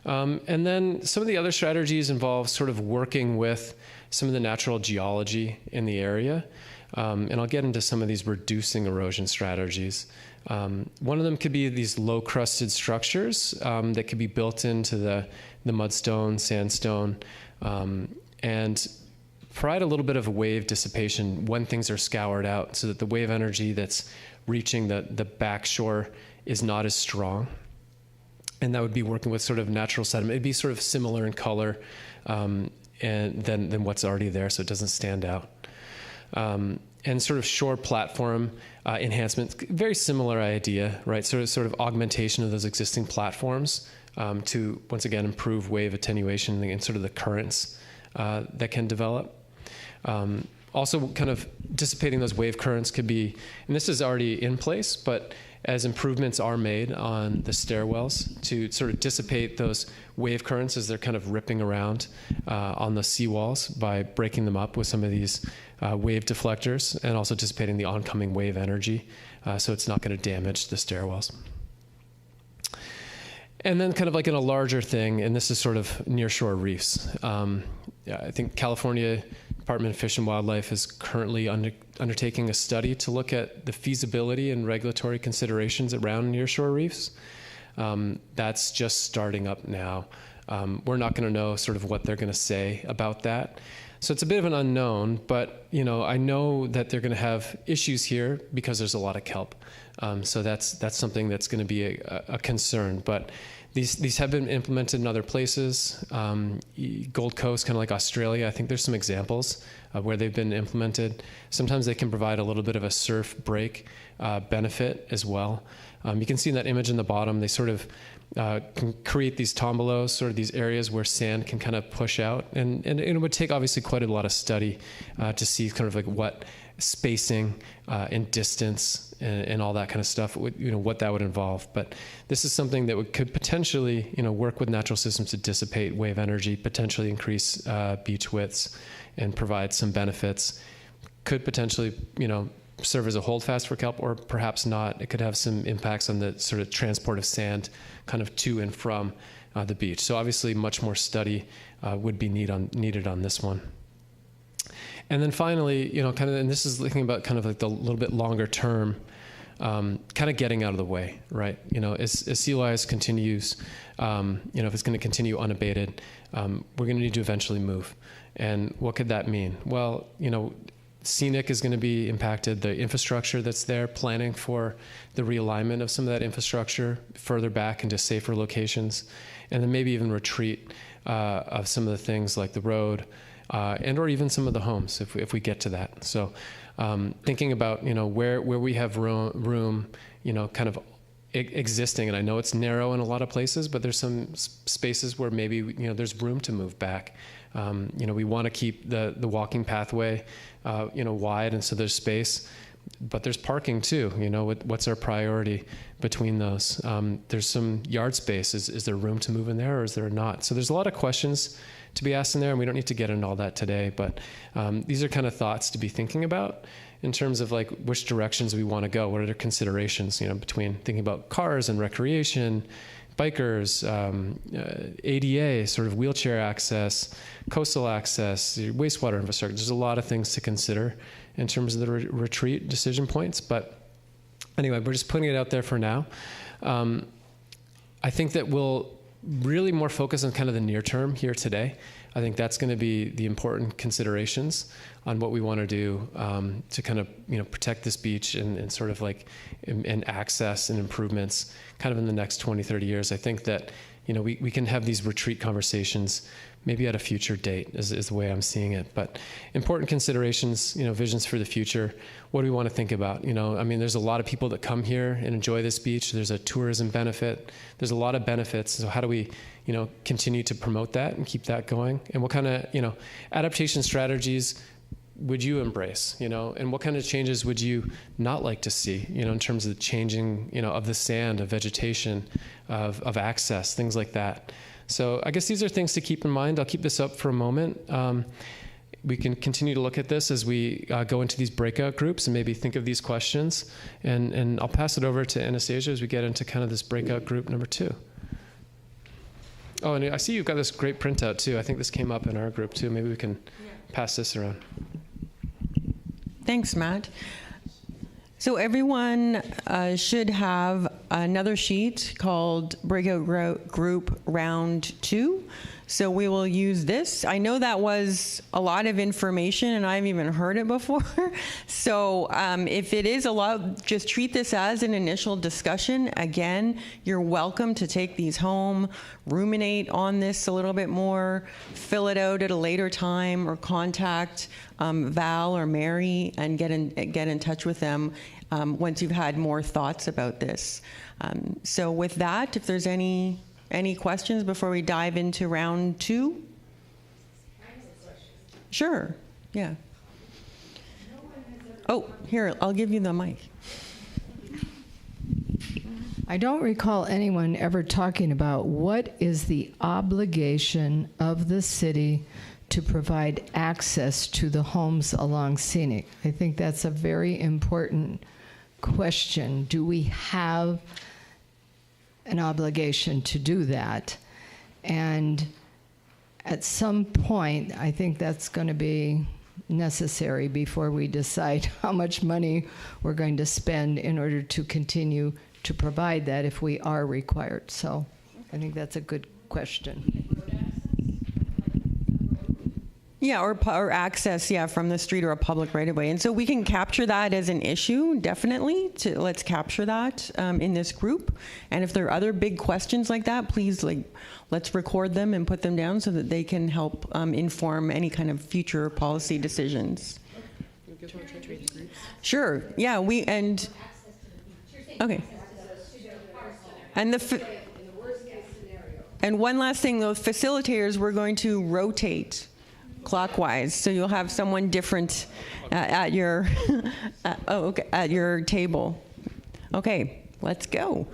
And then some of the other strategies involve sort of working with some of the natural geology in the area. And I'll get into some of these reducing erosion strategies. One of them could be these low-crusted structures that could be built into the mudstone, sandstone, and provide a little bit of wave dissipation when things are scoured out so that the wave energy that's reaching the back shore is not as strong. And that would be working with sort of natural sediment. It'd be sort of similar in color and than what's already there, so it doesn't stand out. And sort of shore platform enhancement, very similar idea, right? Sort of augmentation of those existing platforms to, once again, improve wave attenuation and sort of the currents that can develop. Also, kind of dissipating those wave currents could be, and this is already in place, but as improvements are made on the stairwells to sort of dissipate those wave currents as they're kind of ripping around on the seawalls by breaking them up with some of these wave deflectors and also dissipating the oncoming wave energy so it's not going to damage the stairwells. And then kind of like in a larger thing, and this is sort of nearshore reefs. I think California Department of Fish and Wildlife is currently undertaking a study to look at the feasibility and regulatory considerations around nearshore reefs. That's just starting up now. We're not going to know sort of what they're going to say about that. So it's a bit of an unknown, but I know that they're going to have issues here because there's a lot of kelp. So that's something that's going to be a concern. But these have been implemented in other places. Gold Coast, kind of like Australia, I think there's some examples where they've been implemented. Sometimes they can provide a little bit of a surf break benefit as well. You can see in that image in the bottom, they sort of can create these tombolos, sort of these areas where sand can kind of push out. And it would take obviously quite a lot of study to see kind of like what spacing and distance and all that kind of stuff, what that would involve. But this is something that could potentially, work with natural systems to dissipate wave energy, potentially increase beach widths and provide some benefits. Could potentially, serve as a holdfast for kelp, or perhaps not. It could have some impacts on the sort of transport of sand kind of to and from the beach. So obviously much more study would be needed on this one. And then finally, kind of, and this is looking about kind of like the little bit longer term, kind of getting out of the way, right? As sea lice continues, if it's going to continue unabated, we're going to need to eventually move. And what could that mean? Well, scenic is going to be impacted. The infrastructure that's there, planning for the realignment of some of that infrastructure further back into safer locations, and then maybe even retreat of some of the things like the road, and or even some of the homes if we get to that. So thinking about where we have room, kind of existing, and I know it's narrow in a lot of places, but there's some spaces where maybe there's room to move back. We want to keep the walking pathway wide, and so there's space, but there's parking too. What's our priority between those? There's some yard space. Is there room to move in there, or is there not? So there's a lot of questions to be asked in there, and we don't need to get into all that today, but these are kind of thoughts to be thinking about in terms of like which directions we want to go. What are the considerations, between thinking about cars and recreation, bikers, ADA, sort of wheelchair access, coastal access, wastewater infrastructure. There's a lot of things to consider in terms of the retreat decision points. But anyway, we're just putting it out there for now. I think that we'll really more focus on kind of the near term here today. I think that's going to be the important considerations on what we want to do to kind of protect this beach and sort of like and access and improvements kind of in the next 20, 30 years. I think that we can have these retreat conversations maybe at a future date is the way I'm seeing it. But important considerations, visions for the future. What do we want to think about? There's a lot of people that come here and enjoy this beach. There's a tourism benefit. There's a lot of benefits. So how do we, continue to promote that and keep that going? And what kind of, adaptation strategies would you embrace, and what kind of changes would you not like to see, in terms of the changing, of the sand, of vegetation, of access, things like that. So I guess these are things to keep in mind. I'll keep this up for a moment. We can continue to look at this as we go into these breakout groups and maybe think of these questions. And I'll pass it over to Anastasia as we get into kind of this breakout group number 2. Oh, and I see you've got this great printout too. I think this came up in our group too. Maybe we can pass this around. Thanks, Matt. So everyone should have another sheet called Breakout Group Round 2. So we will use this. I know that was a lot of information and I haven't even heard it before. So if it is a lot, just treat this as an initial discussion. Again, you're welcome to take these home, ruminate on this a little bit more, fill it out at a later time, or contact Val or Mary and get in touch with them once you've had more thoughts about this. So with that, if there's any questions before we dive into round 2? Sure, yeah. Oh, here, I'll give you the mic. I don't recall anyone ever talking about what is the obligation of the city to provide access to the homes along Scenic. I think that's a very important question. Do we have an obligation to do that? And at some point, I think that's going to be necessary before we decide how much money we're going to spend in order to continue to provide that if we are required. So I think that's a good question. Yeah, or access, yeah, from the street or a public right-of-way. And so we can capture that as an issue, definitely. Let's capture that in this group. And if there are other big questions like that, please, let's record them and put them down so that they can help inform any kind of future policy decisions. Sure, yeah, okay. And one last thing, those facilitators, we're going to rotate clockwise, so you'll have someone different at your at your table. Okay, let's go.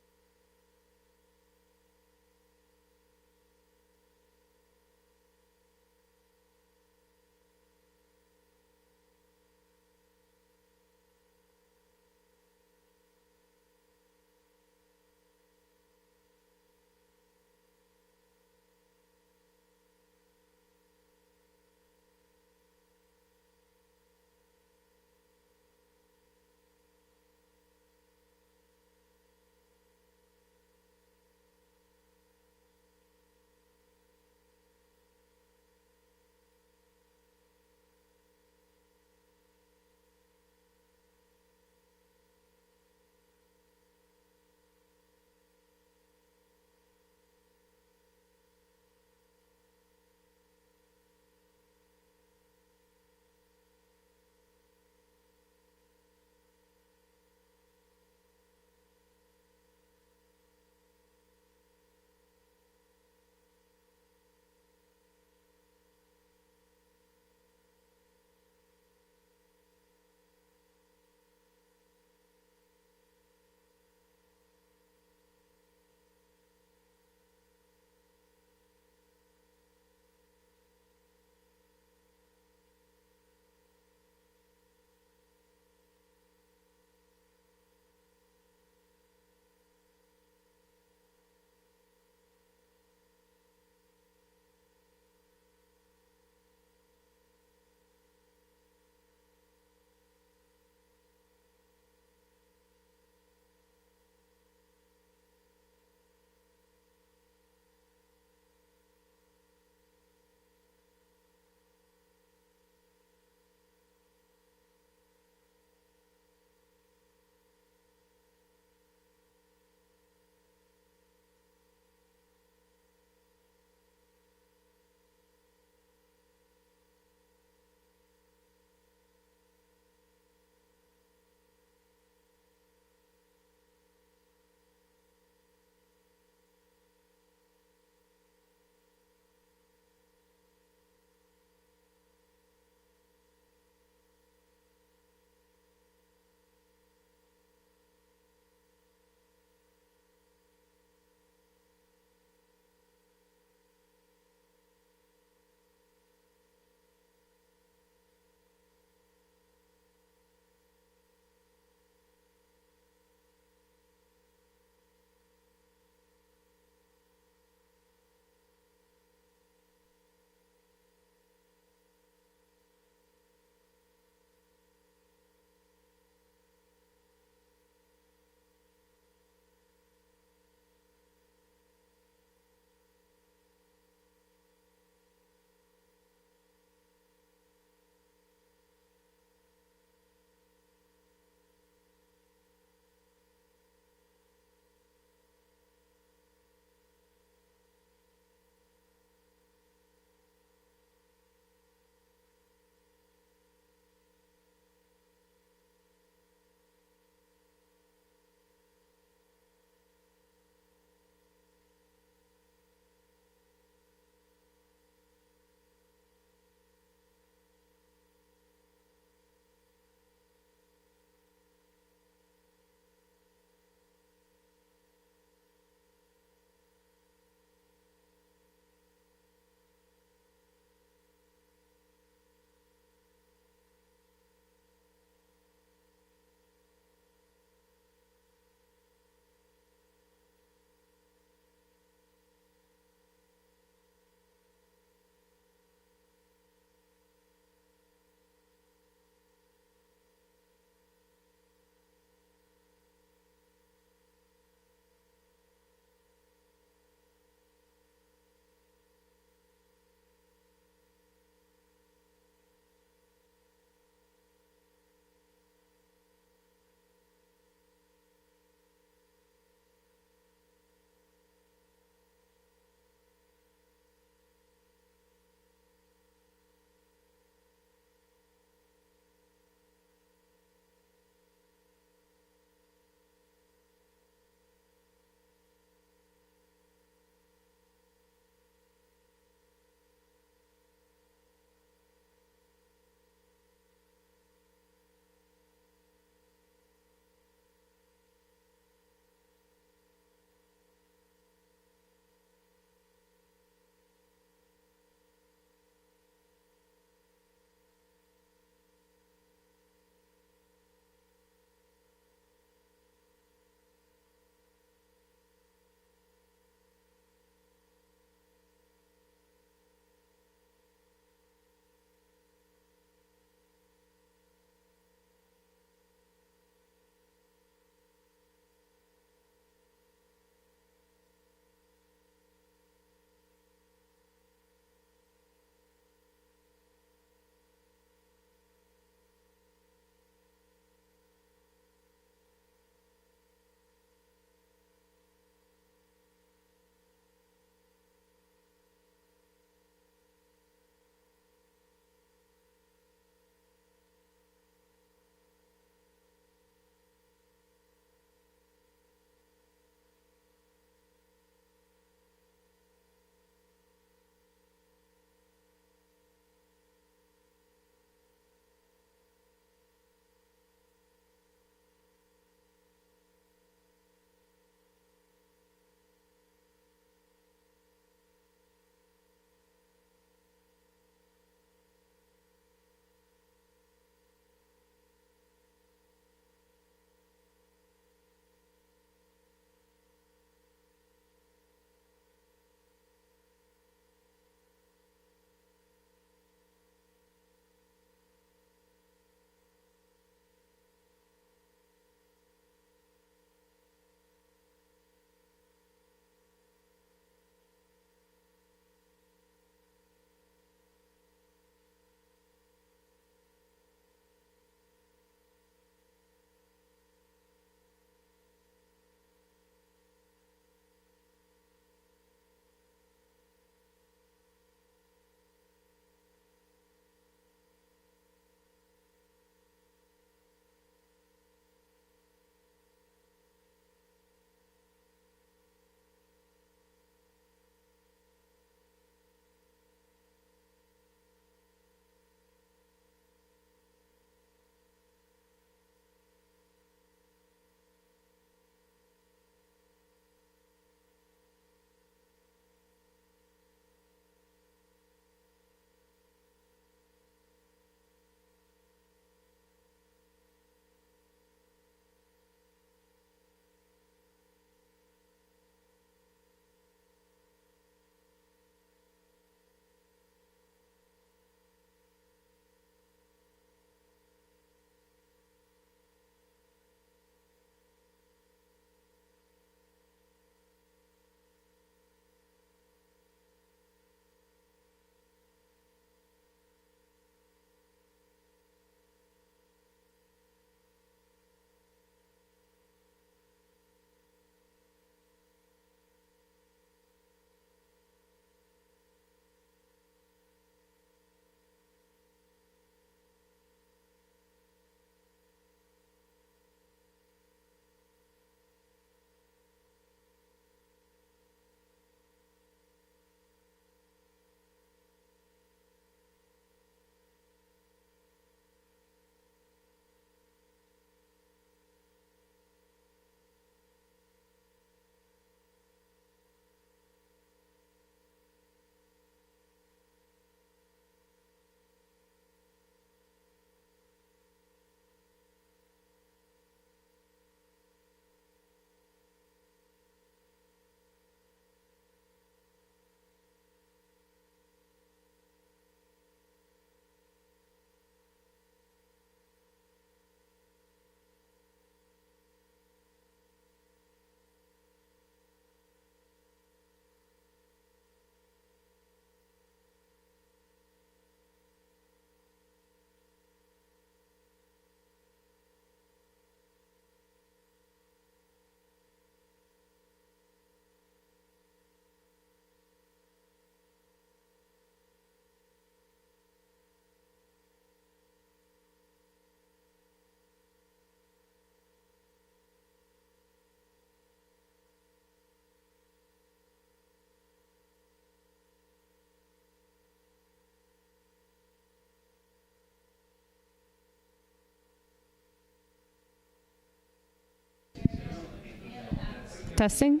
Testing?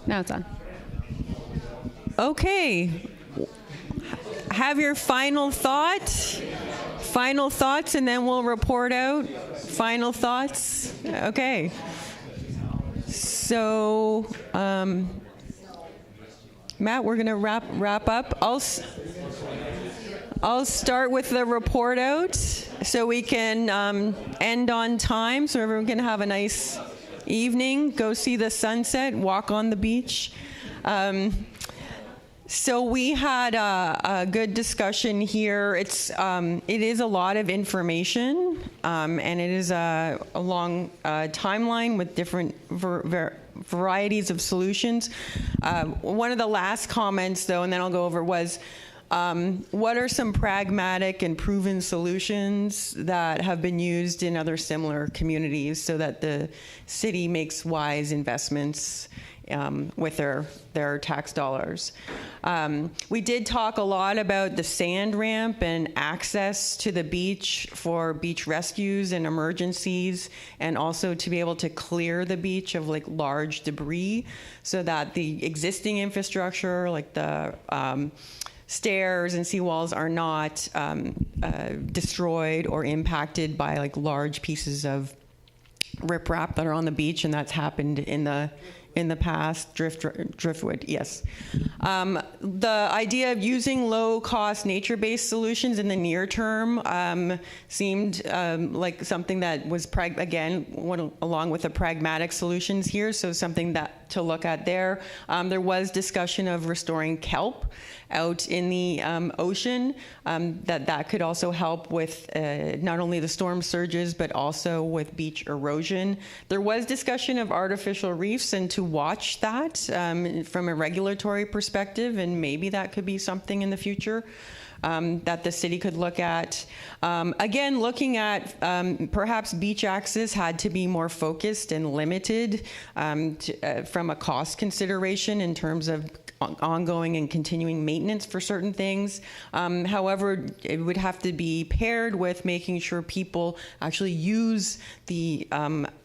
Now it's on. Okay. Have your final thoughts, and then we'll report out. Final thoughts? Okay. So, Matt, we're going to wrap up. I'll start with the report out so we can end on time so everyone can have a nice evening, go see the sunset, walk on the beach. So we had a good discussion here. It is a lot of information, and it is a long timeline with different varieties of solutions. One of the last comments, though, and then I'll go over, was what are some pragmatic and proven solutions that have been used in other similar communities so that the city makes wise investments with their tax dollars. We did talk a lot about the sand ramp and access to the beach for beach rescues and emergencies, and also to be able to clear the beach of like large debris so that the existing infrastructure, like the stairs and seawalls, are not destroyed or impacted by like large pieces of riprap that are on the beach, and that's happened in the past. Driftwood, yes. The idea of using low-cost nature-based solutions in the near term seemed like something that was, went along with the pragmatic solutions here, so something that to look at there. There was discussion of restoring kelp out in the ocean, that could also help with not only the storm surges, but also with beach erosion. There was discussion of artificial reefs and to watch that from a regulatory perspective, and maybe that could be something in the future that the city could look at. Again, looking at perhaps beach access had to be more focused and limited from a cost consideration in terms of ongoing and continuing maintenance for certain things. However, it would have to be paired with making sure people actually use the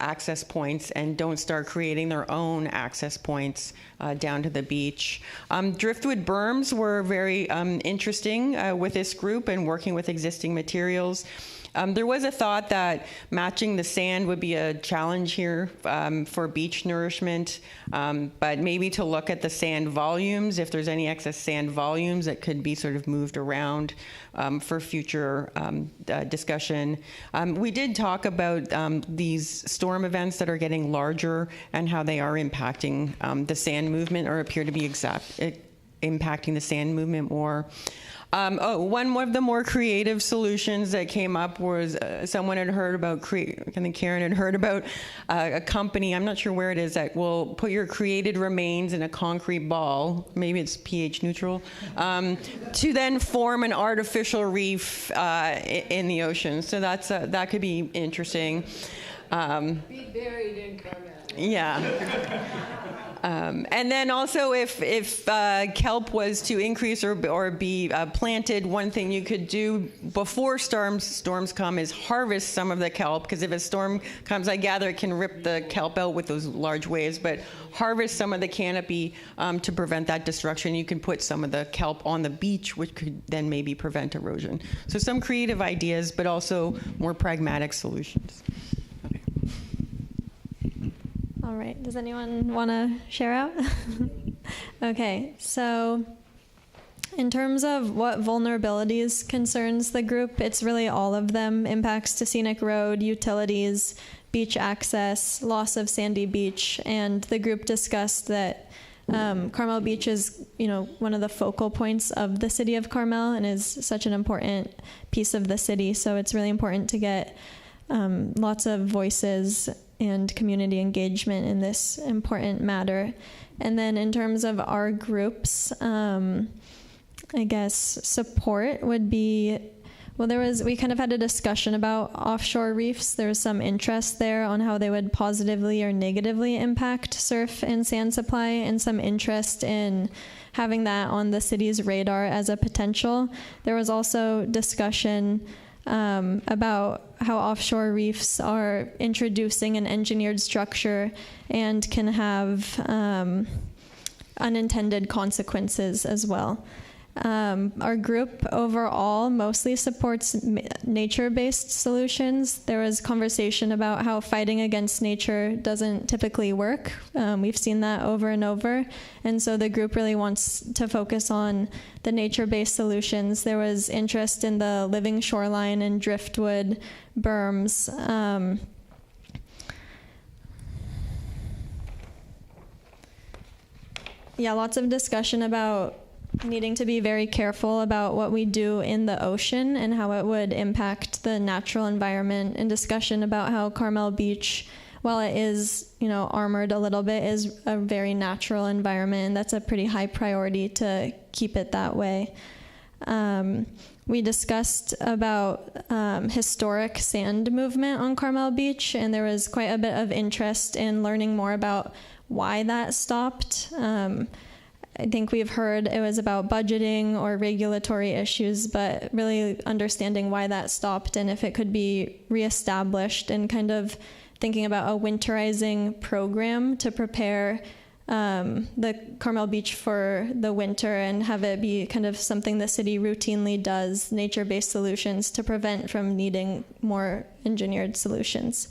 access points and don't start creating their own access points down to the beach. Driftwood berms were very interesting with this group and working with existing materials. There was a thought that matching the sand would be a challenge here for beach nourishment, but maybe to look at the sand volumes, if there's any excess sand volumes that could be sort of moved around for future discussion. We did talk about these storm events that are getting larger and how they are impacting the sand movement, or appear to be impacting the sand movement more. One of the more creative solutions that came up was someone had heard about, I think Karen had heard about a company, I'm not sure where it is, that will put your created remains in a concrete ball, maybe it's pH neutral, to then form an artificial reef in the ocean. So that could be interesting. Be buried in Carmel. Yeah. And then also, if kelp was to increase or be planted, one thing you could do before storms come is harvest some of the kelp, because if a storm comes, I gather it can rip the kelp out with those large waves, but harvest some of the canopy to prevent that destruction. You can put some of the kelp on the beach, which could then maybe prevent erosion. So some creative ideas, but also more pragmatic solutions. All right, does anyone want to share out? Okay, so in terms of what vulnerabilities concerns the group, it's really all of them: impacts to scenic road, utilities, beach access, loss of sandy beach, and the group discussed that Carmel Beach is, one of the focal points of the city of Carmel and is such an important piece of the city. So it's really important to get lots of voices and community engagement in this important matter. And then in terms of our groups, I guess support would be, we kind of had a discussion about offshore reefs. There was some interest there on how they would positively or negatively impact surf and sand supply, and some interest in having that on the city's radar as a potential. There was also discussion about how offshore reefs are introducing an engineered structure and can have unintended consequences as well. Our group overall mostly supports nature-based solutions. There was conversation about how fighting against nature doesn't typically work. We've seen that over and over. And so the group really wants to focus on the nature-based solutions. There was interest in the living shoreline and driftwood berms. Yeah, lots of discussion about needing to be very careful about what we do in the ocean and how it would impact the natural environment, and discussion about how Carmel Beach, while it is, armored a little bit, is a very natural environment, and that's a pretty high priority to keep it that way. We discussed about historic sand movement on Carmel Beach, and there was quite a bit of interest in learning more about why that stopped. I think we've heard it was about budgeting or regulatory issues, but really understanding why that stopped and if it could be reestablished, and kind of thinking about a winterizing program to prepare the Carmel Beach for the winter and have it be kind of something the city routinely does, nature-based solutions to prevent from needing more engineered solutions.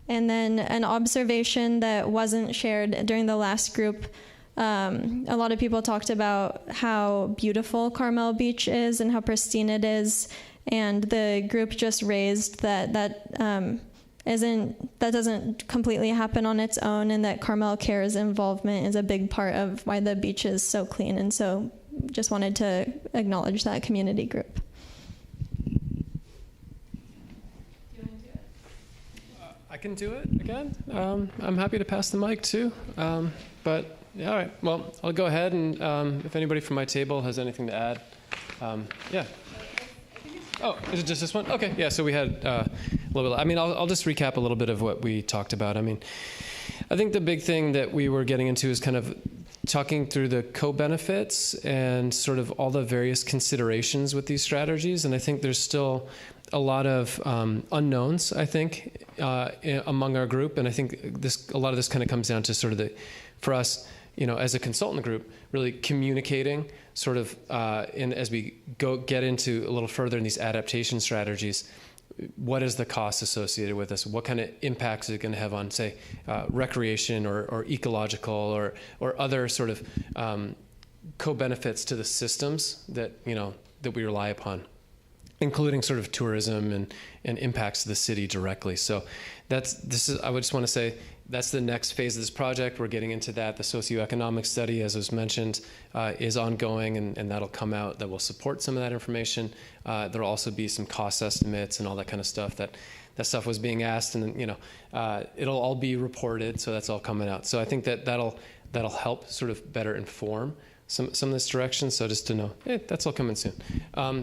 And then an observation that wasn't shared during the last group, a lot of people talked about how beautiful Carmel Beach is and how pristine it is, and the group just raised that doesn't completely happen on its own, and that Carmel Care's involvement is a big part of why the beach is so clean. And so just wanted to acknowledge that community group. I can do it again. I'm happy to pass the mic too. But yeah, all right. Well, I'll go ahead, and if anybody from my table has anything to add, yeah. Oh, is it just this one? Okay. Yeah. So we had a little bit. I mean, I'll just recap a little bit of what we talked about. I mean, I think the big thing that we were getting into is kind of talking through the co-benefits and sort of all the various considerations with these strategies. And I think there's still a lot of unknowns, I think, among our group. And I think a lot of this kind of comes down to sort of for us, as a consultant group, really communicating sort of, and as we get into a little further in these adaptation strategies, what is the cost associated with this? What kind of impacts is it going to have on, say, recreation or ecological or other sort of co-benefits to the systems that we rely upon, including sort of tourism and impacts to the city directly. So I would just want to say that's the next phase of this project. We're getting into that. The socioeconomic study, as was mentioned, is ongoing, and that'll come out. That will support some of that information. There'll also be some cost estimates and all that kind of stuff. That stuff was being asked, and it'll all be reported. So that's all coming out. So I think that'll help sort of better inform some of this direction. So just to know, that's all coming soon.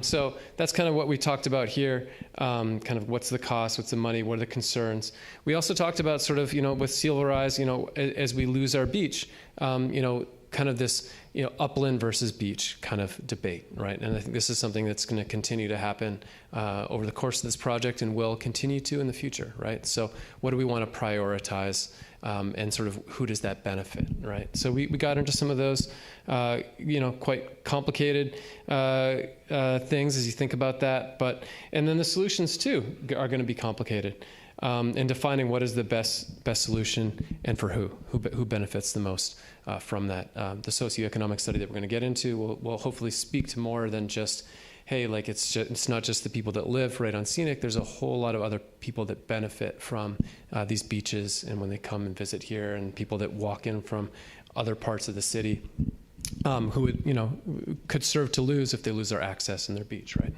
So that's kind of what we talked about here. Kind of what's the cost, what's the money, what are the concerns. We also talked about sort of, with sea level rise, as we lose our beach, kind of this, upland versus beach kind of debate, right? And I think this is something that's going to continue to happen over the course of this project and will continue to in the future, right? So what do we want to prioritize? And sort of who does that benefit, right? So we got into some of those, quite complicated things as you think about that. And then the solutions too are going to be complicated, and defining what is the best solution and for who benefits the most from that. The socioeconomic study that we're going to get into will hopefully speak to more than just, hey, like it's not just the people that live right on Scenic. There's a whole lot of other people that benefit from these beaches, and when they come and visit here, and people that walk in from other parts of the city, who would, could serve to lose if they lose their access in their beach, right?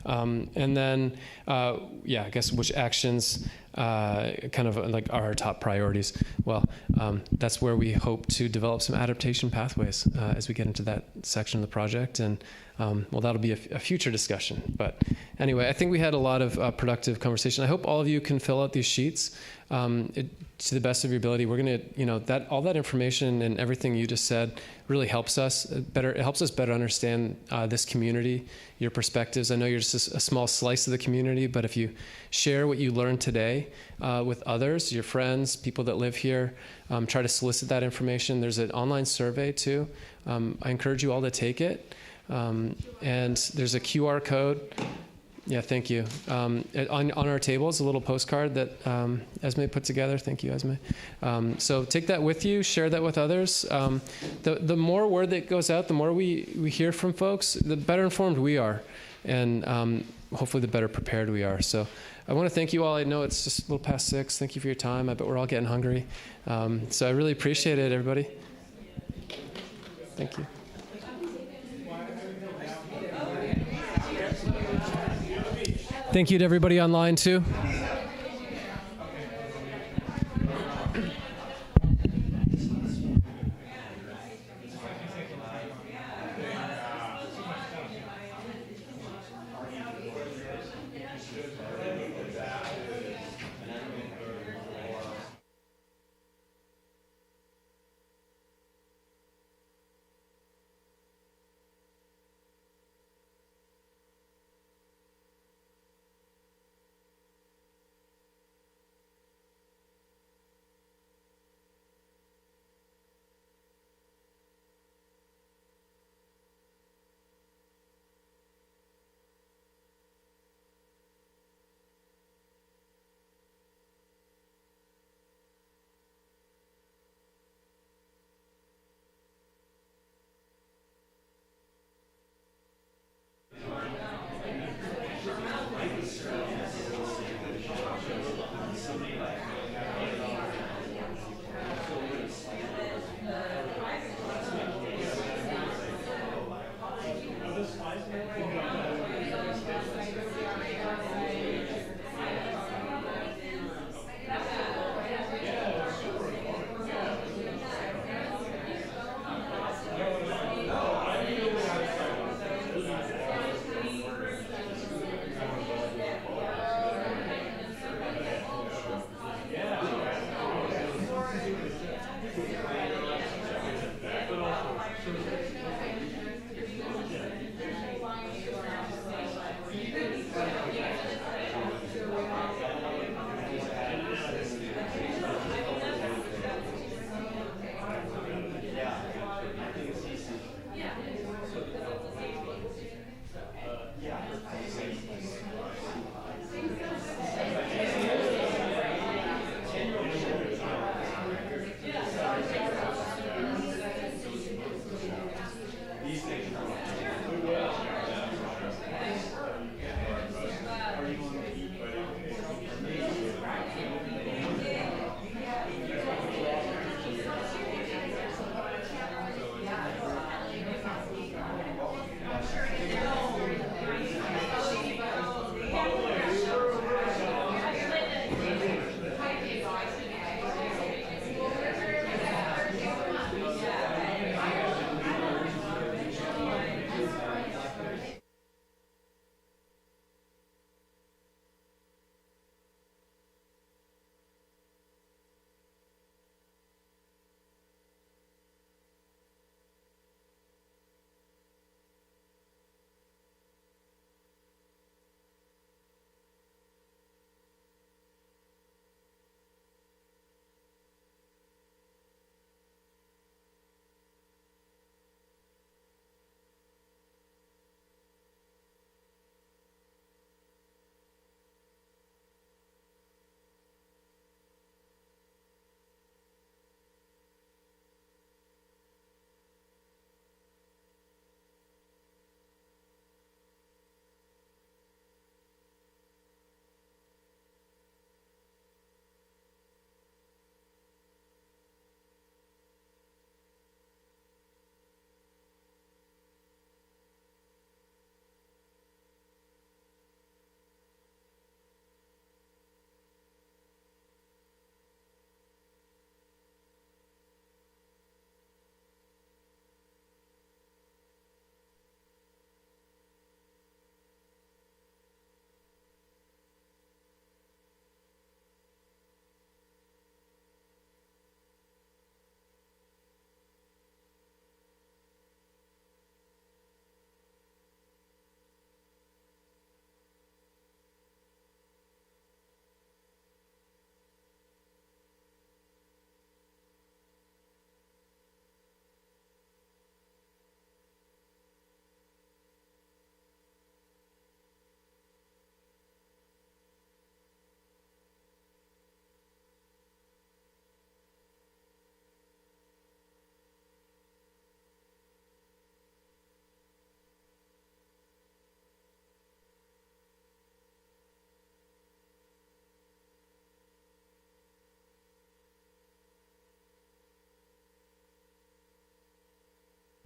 And then, I guess which actions kind of like are our top priorities? Well, that's where we hope to develop some adaptation pathways as we get into that section of the project. And that'll be a future discussion. But anyway, I think we had a lot of productive conversation. I hope all of you can fill out these sheets. to the best of your ability. We're going to, that all that information and everything you just said really helps us better. It helps us better understand this community, your perspectives. I know you're just a small slice of the community, but if you share what you learned today with others, your friends, people that live here, try to solicit that information. There's an online survey too. I encourage you all to take it. And there's a QR code. Yeah, thank you. On our table is a little postcard that Esme put together. Thank you, Esme. So take that with you, share that with others. The more word that goes out, the more we hear from folks, the better informed we are, and hopefully the better prepared we are. So I want to thank you all. I know it's just a little past 6. Thank you for your time. I bet we're all getting hungry. So I really appreciate it, everybody. Thank you. Thank you to everybody online, too.